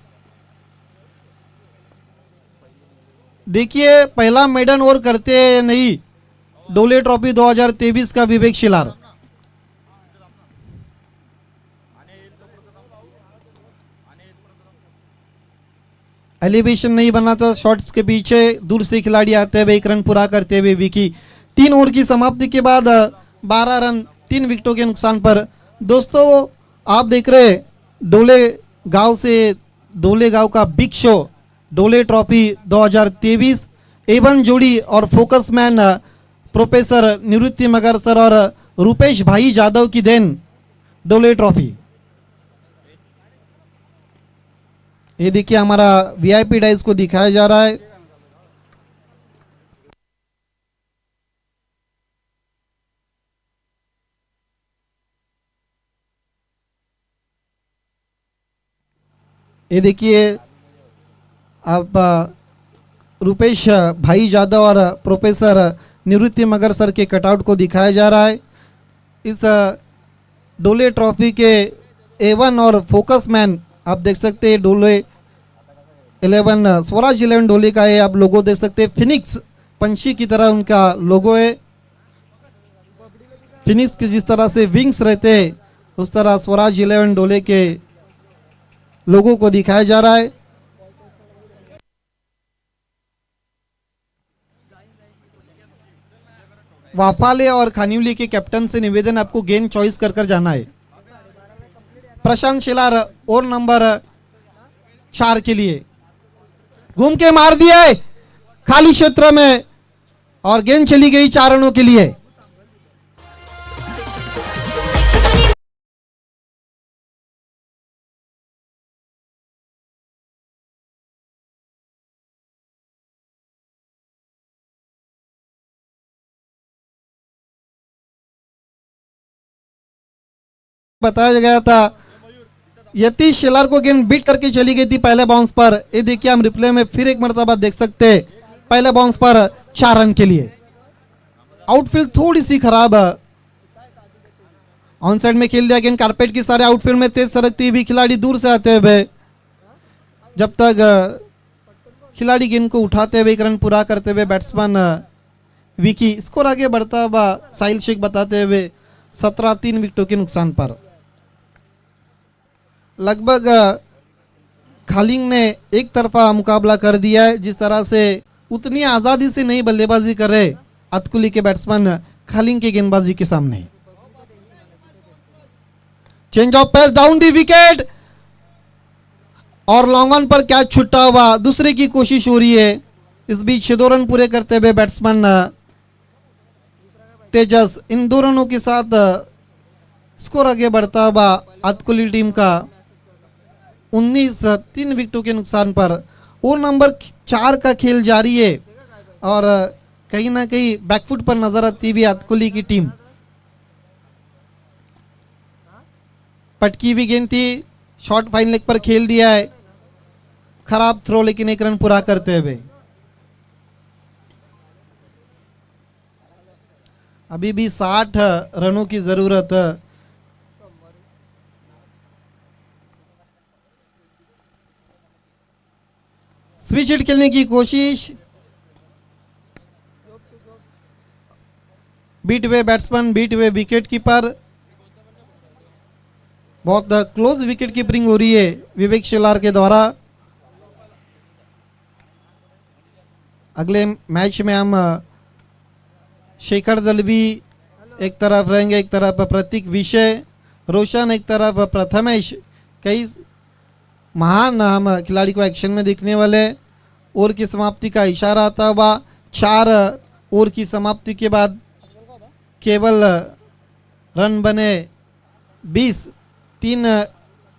देखिए पहला मेडन ओवर करते नहीं डोले ट्रॉफी 2023 का विवेक शिलार। एलिवेशन नहीं बना था शॉट्स के पीछे, दूर से खिलाड़ी आते हुए 1 रन पूरा करते हुए विकी। 3 ओवर की समाप्ति के बाद 12 रन 3 विकेटों के नुकसान पर। दोस्तों आप देख रहे डोले गांव से डोले गांव का बिग शो डोले ट्रॉफी 2023 एवन जोड़ी और focus man professor Nivrutti Magar sir और रुपेश भाई जादव की देन डोले ट्रॉफी। ये देखिए हमारा वीआईपी डाइस को दिखाया जा रहा है। ये देखिए आप रुपेश भाई जादव और प्रोफेसर निवृत्ति मगर सर के कटआउट को दिखाया जा रहा है। इस डोले ट्रॉफी के A1 और फोकस मैन आप देख सकते हैं डोले 11 स्वराज 11 डोले का है। आप लोगो देख सकते हैं, फिनिक्स पंछी की तरह उनका लोगो है। फिनिक्स के जिस तरह से विंग्स रहते हैं उस तरह स्वराज 11 डोले के लोगों को दिखाया जा रहा है। वाफाले और खानिवली के कैप्टन से निवेदन, आपको गेम चॉइस कर जाना है। प्रशांत शेलार और नंबर 4 के लिए घूम के मार दिया है खाली क्षेत्र में और गेंद चली गई 4 रनों के लिए। बताया गया था यतीश शेलार को गेंद बीट करके चली गई थी पहले बाउंस पर। ये देखिए हम रिप्ले में फिर एक मर्तबा देख सकते हैं, पहले बाउंस पर 4 रन के लिए। आउटफील्ड थोड़ी सी खराब, ऑन साइड में खेल दिया गेंद कारपेट की सारे आउटफील्ड में तेज सरकती हुई खिलाड़ी दूर से आते हुए, जब तक खिलाड़ी गेंद को उठाते हुए 1 रन पूरा करते हुए बैट्समैन विकी स्कोर आगे बढ़ता हुआ साहिल शेख बताते हुए 17 विकेटों के नुकसान पर। लगभग खालिंग ने एक तरफा मुकाबला कर दिया है। जिस तरह से उतनी आज़ादी से नहीं बल्लेबाजी कर रहे अतकुली के बैट्समैन खालिंग के गेंदबाजी के सामने। Change of pace down the wicket और लॉन्ग ऑन पर कैच छुट्टा हुआ, दूसरे की कोशिश हो रही है। इस बीच 2 रन पूरे करते हुए बैट्समैन तेजस इन 2 रनों के साथ स्कोर आगे बढ़ता हुआ अतकुली टीम का 3 विकेटों के नुकसान पर। और नंबर 4 का खेल जारी है और कहीं ना कहीं बैकफुट पर नजर आती हुई अतकुली की टीम। पटकी हुई गेंद थी, शॉर्ट फाइन लेग पर खेल दिया है, खराब थ्रो लेकिन 1 रन पूरा करते हुए। अभी भी 60 रनों की जरूरत है। स्विच हिट खेलने की कोशिश, बीट हुए बैट्समैन, बीट हुए विकेट कीपर। बहुत क्लोज विकेट कीपिंग हो रही है विवेक शेलार के द्वारा। अगले मैच में हम शेखर दलवी एक तरफ रहेंगे, एक तरफ प्रतीक विषय, रोशन एक तरफ प्रथमेश। कई महान हम खिलाड़ी को एक्शन में देखने वाले। ओवर की समाप्ति का इशारा आता हुआ 4 ओवर की समाप्ति के बाद केवल रन बने 20, 3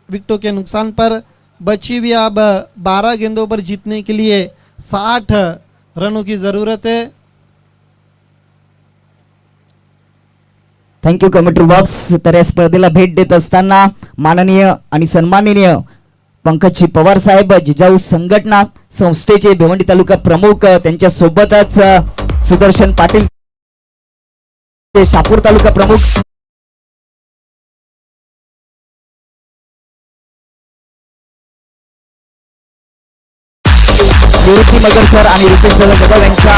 विकेटों के नुकसान पर। बची हुई अब 12 गेंदों पर जीतने के लिए 60 रनों की जरूरत है। Thank you commentary box. तर या स्पर्धेला भेट देत असताना माननीय आणि सन्माननीय पंकजी पवार साहेब, जिजाऊ संघटना संस्थेचे भिवंडी तालुका प्रमुख, त्यांच्या सोबतच सुदर्शन पाटील शापूर तालुका प्रमुख, निवृत्ती मगर सर आणि रुपेश जाधव यांच्या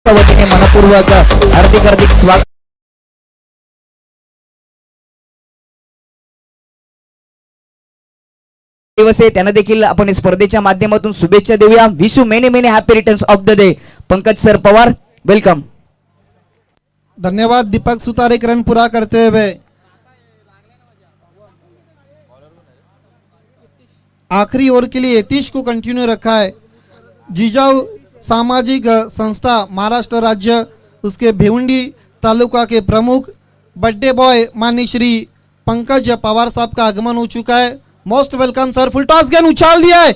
वतीने मनपूर्वक हार्दिक स्वागत. दिवस आहे त्यांना देखील आपण स्पर्धेच्या माध्यमातून शुभेच्छा देऊया. Wish you many many happy returns of the day. Pankaj sir Pawar welcome. धन्यवाद दीपक सुतार. रन पूरा करते हुए आखिरी ओवर के लिए 31 को कंटिन्यू रखा है. जिजाऊ सामाजिक संस्था महाराष्ट्र राज्य उसके भिवंडी तालुका के प्रमुख बर्थडे बॉय माननीय श्री पंकज पवार साहब का आगमन हो चुका है. Most welcome sir. फुल टॉस गेंद उछाल दिया है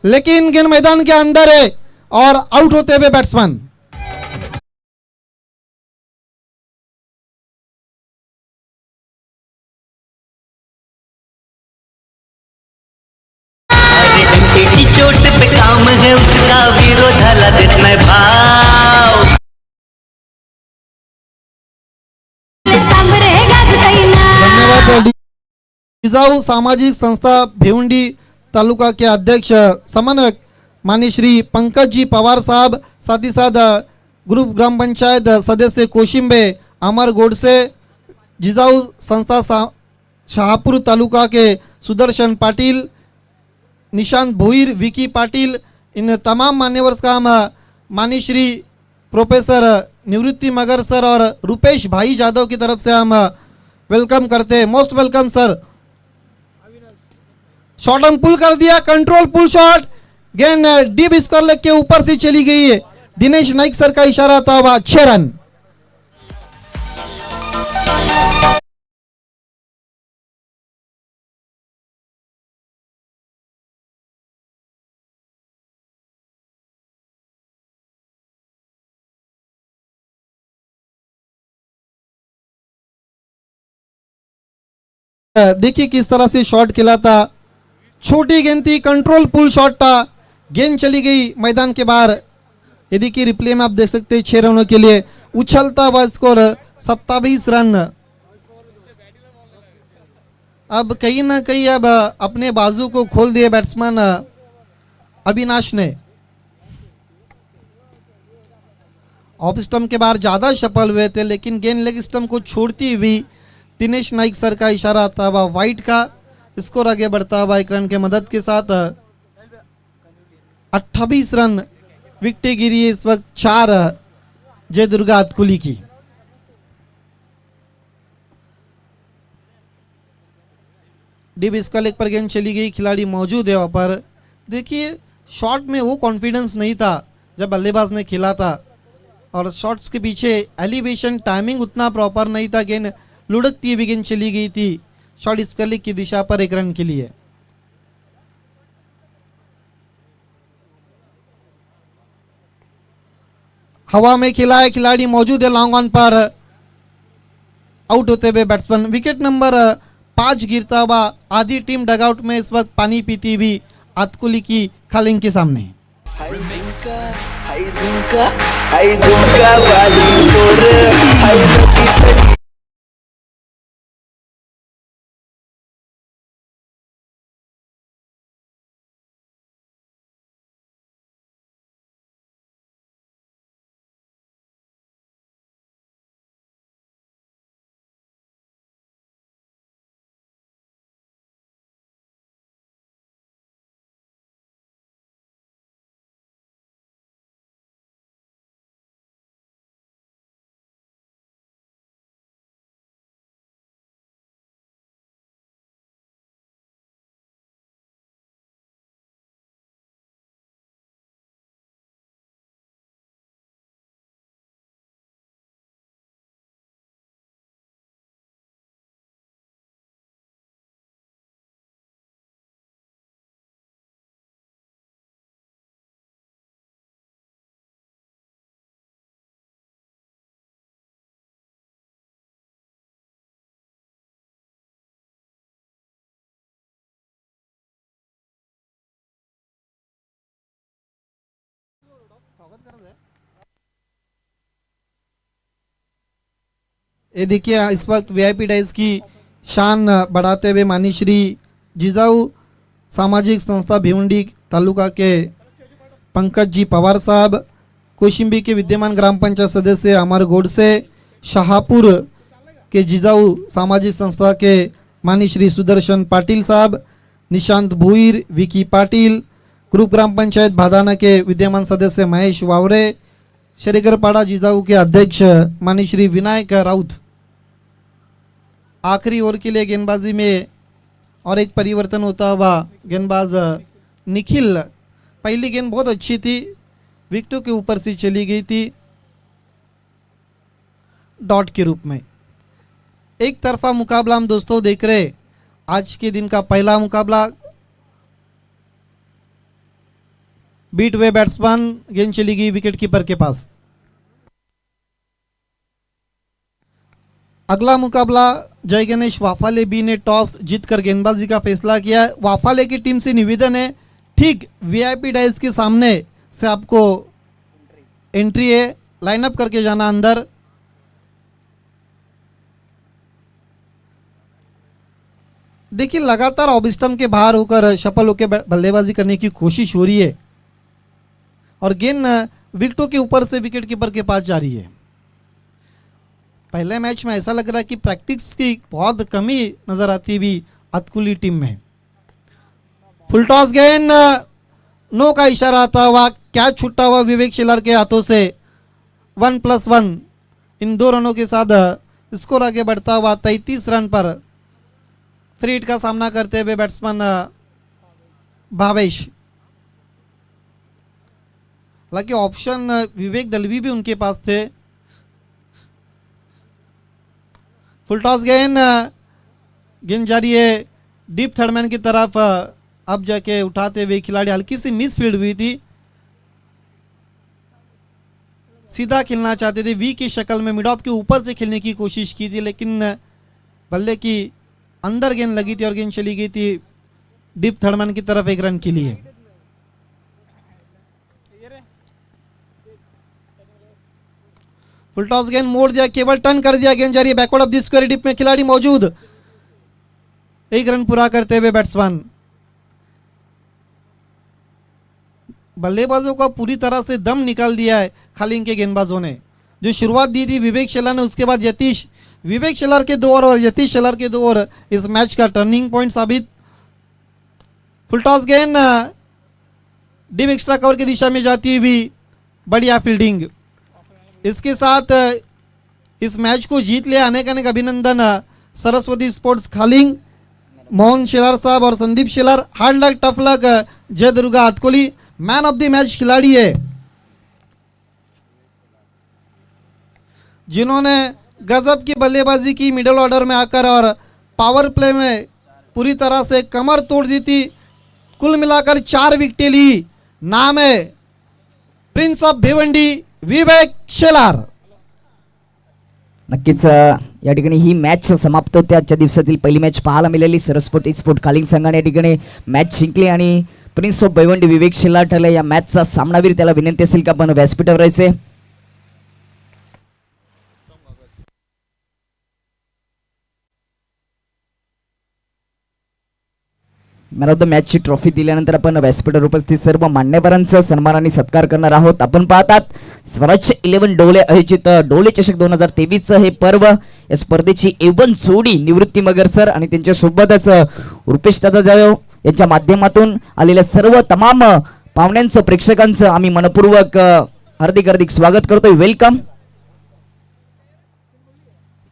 लेकिन गेंद मैदान के अंदर है और आउट होते हुए बैट्समैन. की चोट पे काम है उसका विरोधाला देत नाही भाव. धन्यवाद. जिजाऊ सामाजिक संस्था भिवंडी तालुका के अध्यक्ष समन्वयक माननीय श्री पंकज जी पवार साहब, साथ ही साथ ग्रुप ग्राम पंचायत सदस्य कोशिंबे अमर गोडसे, जिजाऊ संस्था शाहपुर तालुका के सुदर्शन पाटिल, निशांत भोईर, विकी पाटिल, इन तमाम मान्यवर्स का हम माननीय श्री प्रोफेसर निवृत्ति मगर सर और रुपेश भाई जादव की तरफ से हम वेलकम करते हैं. Most welcome sir. Shot on pull कर दिया, कंट्रोल पुल शॉट, गेंद डीप स्क्वायर लेग के ऊपर से चली गई है. दिनेश नाइक सर का इशारा था, वह 6 रन. देखिए किस तरह से शॉट खेला था. छोटी गेंद थी, कंट्रोल पुल शॉट था, गेंद चली गई मैदान के बाहर. ये देखिए रिप्ले में आप देख सकते हैं 6 रनों के लिए उछलता हुआ स्कोर 27 रन. अब कहीं ना कहीं अब अपने बाजू को खोल दिए बैट्समैन अविनाश ने. ऑफ स्टंप के बाहर ज्यादा सफल हुए थे लेकिन गेंद लेग स्टंप को छोड़ती हुई दिनेश नाइक सर का इशारा था, वह वाइट का. स्कोर आगे बढ़ता हुआ 1 रन के मदद के साथ 28 रन. विकेट गिरी है इस वक्त 4 जय दुर्गा अतकुली की. डीप स्क्वायर लेग पर गेंद चली गई, खिलाड़ी मौजूद है वहां पर. देखिए शॉट में वो कॉन्फिडेंस नहीं था जब बल्लेबाज ने खेला था और शॉट्स के पीछे एलिवेशन टाइमिंग उतना प्रॉपर नहीं था. गेंद लुढ़कती हुई गेंद चली गई थी शॉर्ट स्क्वायर लेग की दिशा पर 1 रन के लिए. हवा में खेला है, खिलाड़ी मौजूद है लॉन्ग ऑन पर. आउट होते हुए बैट्समैन. विकेट नंबर 5 गिरता हुआ. आधी टीम डगआउट में इस वक्त पानी पीती हुई अतकुली की खालिंग के सामने. ये देखिए इस वक्त वीआईपी डाइस की शान बढ़ाते हुए माननीय श्री जिजाऊ सामाजिक संस्था भिवंडी तालुका के पंकज जी पवार साहब, कोशिंबी के विद्यमान ग्राम पंचायत सदस्य अमर गोडसे, शाहपुर के जिजाऊ सामाजिक संस्था के माननीय श्री सुदर्शन पाटिल साहब, निशांत भोईर, विकी पाटिल, ग्रुप ग्राम पंचायत भादाना के विद्यमान सदस्य महेश वावरे, शरीकरपाड़ा जिजाऊ के अध्यक्ष माननीय श्री विनायक राउत। आखिरी ओवर के लिए गेंदबाजी में और एक परिवर्तन होता हुआ गेंदबाज निखिल। पहली गेंद बहुत अच्छी थी, विकेटों के ऊपर से चली गई थी डॉट के रूप में। एक तरफा मुकाबला हम दोस्तों देख रहे। आज के दिन का पहला मुकाबला, बीट हुए बैट्समैन, गेंद चली गई विकेट कीपर के पास। अगला मुकाबला जय गणेश वाफाले बी ने टॉस जीतकर गेंदबाजी का फैसला किया है। वाफाले की टीम से निवेदन है, ठीक वीआईपी डाइस के सामने से आपको एंट्री है, लाइनअप करके जाना अंदर। देखिए लगातार ऑफ स्टंप के बाहर होकर सफल होकर बल्लेबाजी करने की कोशिश हो रही है और गेंद विकेटों के ऊपर से विकेट कीपर के पास जा रही है। पहले मैच में ऐसा लग रहा है कि प्रैक्टिस की बहुत कमी नजर आती हुई अतकुली टीम में। फुल टॉस गेंद, नो का इशारा आता हुआ, क्या छूटा हुआ विवेक शेलार के हाथों से। 1+1 इन 2 रनों के साथ स्कोर आगे बढ़ता हुआ 33 रन पर फ्री हिट का सामना करते हुए बैट्समैन भावेश। हालांकि ऑप्शन विवेक दलवी भी उनके पास थे। फुल टॉस गेंद, गेंद जा रही है डीप थर्ड मैन की तरफ। अब जाके उठाते हुए खिलाड़ी, हल्की सी मिस फील्ड हुई थी, सीधा खेलना चाहते थे, वी की शक्ल में मिड ऑफ के ऊपर से खेलने की कोशिश की थी, लेकिन बल्ले की अंदर गेंद लगी थी और गेंद चली गई थी डीप थर्ड मैन की तरफ 1 रन के लिए। फुल टॉस गेंद मोड़ दिया, केवल टर्न कर दिया, गेंद जा रही है backward of the square, deep में खिलाड़ी मौजूद, 1 रन पूरा करते हुए बैट्समैन। बल्लेबाजों का पूरी तरह से दम निकाल दिया है खालिंग के गेंदबाजों ने। जो शुरुआत दी थी विवेक शेलार ने, उसके बाद यतीश, विवेक शेलार के 2 ओवर और यतीश शेलार के 2 ओवर इस मैच का टर्निंग पॉइंट साबित। फुल टॉस गेंद डीप एक्स्ट्रा कवर की दिशा में जाती हुई बढ़िया फील्डिंग। इसके साथ इस मैच को जीत लिया, अनेक अनेक अभिनंदन सरस्वती स्पोर्ट्स खालिंग, मोहन शेलार साहब और Sandeep Shelar. Hard luck, tough luck Jai Durga Atkoli man of the match खिलाड़ी है, जिन्होंने गजब की बल्लेबाजी की मिडिल ऑर्डर में आकर और पावर प्ले में पूरी तरह से कमर तोड़ दी थी। कुल मिलाकर 4 विकेटें ली। नाम है प्रिंस ऑफ भिवंडी विवेक शेलार। नक्कीच या ठिकाणी ही मॅच समाप्त होते। आजच्या दिवसातील पहिली मॅच पाहायला मिळाली। सरस्वती स्पोर्ट खालिंग संघाने या ठिकाणी मॅच जिंकली आणि प्रिन्स ऑफ भिवंडी विवेक शेलार ठरले या मॅचचा सामनावीर। त्याला विनंती असेल की आपण व्यासपीठावर राहायचे। मॅन ऑफ द मॅचची ट्रॉफी दिल्यानंतर आपण व्यासपीठावर उपस्थित सर्व मान्यवरांचा सन्मान आणि सत्कार करणार आहोत। आपण पाहतात स्वराज्य 11 डोले आयोजित डोले चषक 2023 हे पर्व। या स्पर्धेची A1 जोडी निवृत्ती मगर सर आणि त्यांच्या सोबतच रुपेश दादा जाधव यांच्या माध्यमातून आलेल्या सर्व तमाम पाहुण्यांचं प्रेक्षकांचं आम्ही मनपूर्वक हार्दिक हार्दिक स्वागत करतोय। वेलकम।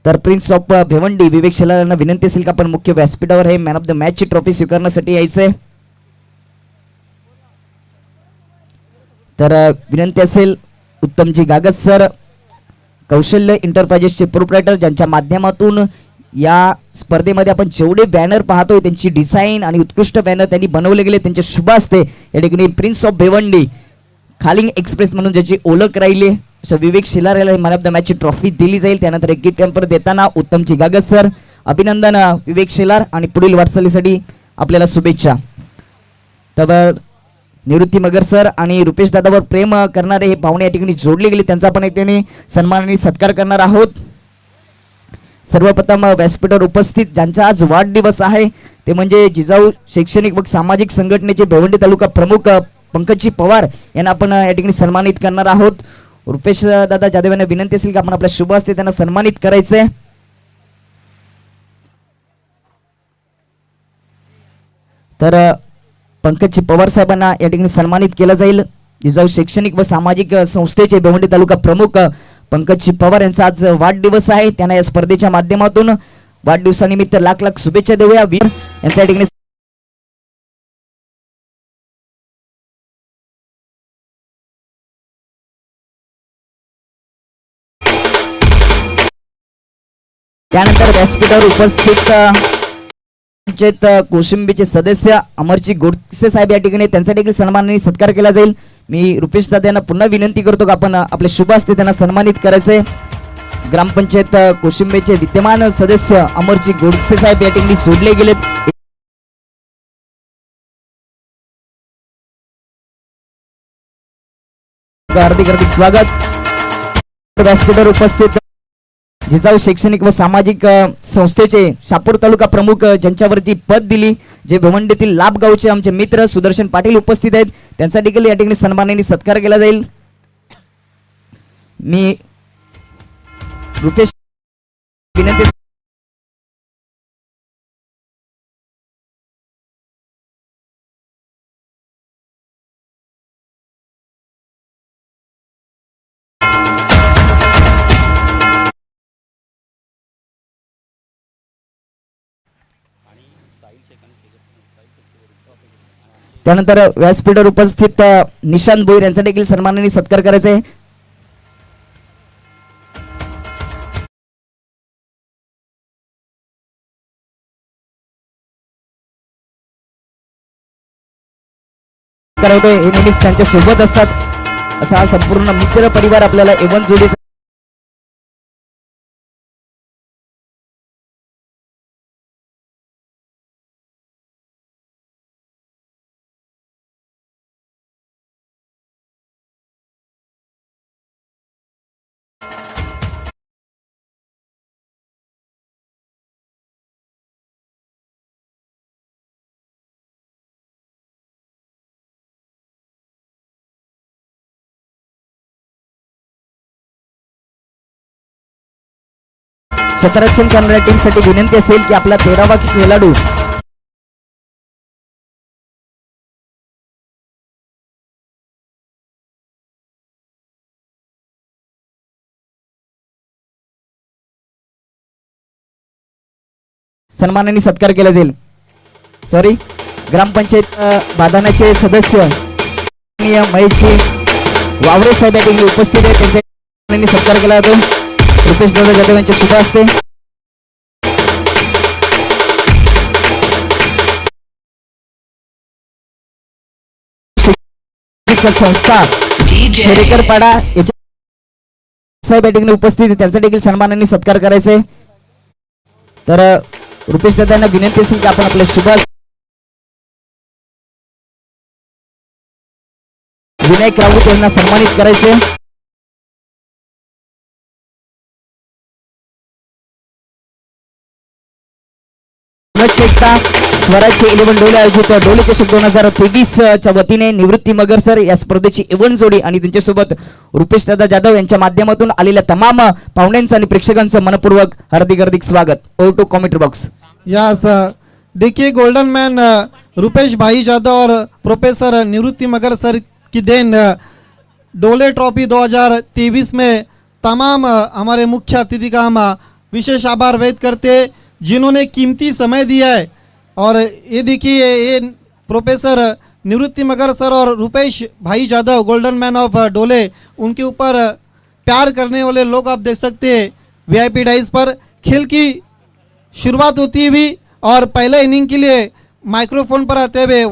तर प्रिन्स ऑफ भिवंडी विवेक शेलार यांना विनंती असेल की आपण मुख्य व्यासपीठावर हे मॅन ऑफ द मॅच ची ट्रॉफी स्वीकारण्यासाठी यायचंय। तर विनंती असेल उत्तमजी गागस सर, कौशल्य इंटरप्राइजेसचे प्रोप्रायटर, ज्यांच्या माध्यमातून या स्पर्धेमध्ये आपण जेवढे बॅनर पाहतोय त्यांची डिझाईन आणि उत्कृष्ट बॅनर त्यांनी बनवले गेले, त्यांचे शुभ असते या ठिकाणी prince of Bhiwandi Khaling express म्हणून ज्याची ओळख राहिली अशा विवेक शेलार याला मॅन ऑफ द मॅच ची ट्रॉफी दिली जाईल। त्यानंतर एक गिफ्ट पॅम्पर देताना उत्तमजी गागस सर, अभिनंदन विवेक शेलार आणि पुढील वाटचालीसाठी आपल्याला शुभेच्छा। तर निवृत्ती मगर सर आणि रुपेश दादावर प्रेम करणारे हे पाहुणे या ठिकाणी जोडले गेले, त्यांचा आपण या ठिकाणी सन्मान आणि सत्कार करणार आहोत। सर्वप्रथम व्यासपीठावर उपस्थित ज्यांचा आज वाढदिवस आहे ते म्हणजे जिजाऊ शैक्षणिक व सामाजिक संघटनेचे भिवंडी तालुका प्रमुख पंकजी पवार यांना आपण या ठिकाणी सन्मानित करणार आहोत। रुपेश दादा जाधव यांना विनंती असेल की आपण आपल्या शुभ हस्ते त्यांना सन्मानित करायचंय। तर तर पंकजी पवार साहेबांना या ठिकाणी सन्मानित केलं जाईल. जिजाऊ शैक्षणिक व सामाजिक संस्थेचे भिवंडी तालुका प्रमुख पंकजी पवार यांचा आज वाढदिवस आहे. त्यांना या स्पर्धेच्या माध्यमातून वाढदिवसानिमित्त लाख लाख शुभेच्छा देऊया. वीर यांच्या या ठिकाणी त्यानंतर व्यासपीठावर उपस्थित पंचायत कोशिंबीचे सदस्य अमरजी गोडसे साहेब या ठिकाणी त्यांचा देखील सन्मान आणि सत्कार केला जाईल. मी रुपेश दादा यांना पुन्हा विनंती करतो की आपण आपले शुभ हस्ते त्यांना सन्मानित करायचे. ग्रामपंचायत कोशिंबीचे विद्यमान सदस्य अमरजी गोडसे साहेब या ठिकाणी जोडले गेलेत. हार्दिक हार्दिक स्वागत. व्यासपीठावर उपस्थित जिजाऊ शैक्षणिक व सामाजिक संस्थेचे शापूर तालुका प्रमुख ज्यांच्यावरती पद दिली, जे भिवंडीतील लाभ गावचे आमचे मित्र सुदर्शन पाटील उपस्थित आहेत, त्यांचा देखील या ठिकाणी सन्मानाने सत्कार केला जाईल. मी रुपेश विनंती त्यानंतर व्यासपीठावर उपस्थित निशांत भोईर यांचा देखील सन्मानाने सत्कार करायचा आहे. हे नेहमीच त्यांच्या सोबत असतात. असा हा संपूर्ण मित्र परिवार आपल्याला एवन जोडी क्षेत्ररक्षण करणाऱ्या टीमसाठी विनंती असेल की आपला 13वा खेळाडू सन्मानाने सत्कार केला जाईल. सॉरी, ग्रामपंचायत बादानाचे सदस्य महेशजी वावरे साहेब या ठिकाणी उपस्थित आहेत, त्यांच्या सत्कार केला जातो. रुपेश दादा जाधव यांच्या शुभ हस्ते संस्था शेरेकरपाडा साहेब या ठिकाणी उपस्थित आहेत, त्यांचा देखील सन्मानाने सत्कार करायचा आहे. तर रुपेश दादा यांना विनंती असेल की आपण आपले शुभ विनायक राऊत यांना सन्मानित करायचे. स्वराज्य 11 डोले आयोजित डोले चषक 2023 च्या वतीने निवृत्ती मगर सर या स्पर्धेची एवन जोडी आणि त्यांच्यासोबत रुपेश दादा जाधव यांच्या माध्यमातून आलेल्या तमाम पाहुण्यांचं आणि प्रेक्षकांचं मनपूर्वक हार्दिक हार्दिक स्वागत. Over to commentary box. Yes, देखिए गोल्डन मैन रुपेश भाई जादव और प्रोफेसर निवृत्ति मगर सर की देन डोले ट्रॉफी 2023 में तमाम हमारे मुख्य अतिथि का हम विशेष आभार व्यक्त करते, जिन्होंने कीमती समय दिया है. और ये देखिए, ये प्रोफेसर निवृत्ति मगर सर और रुपेश भाई जादव गोल्डन मैन ऑफ डोले, उनके ऊपर प्यार करने वाले लोग आप देख सकते हैं वीआईपी डाइस पर. खेल की शुरुआत होती हुई और पहले इनिंग के लिए माइक्रोफोन पर आते हुए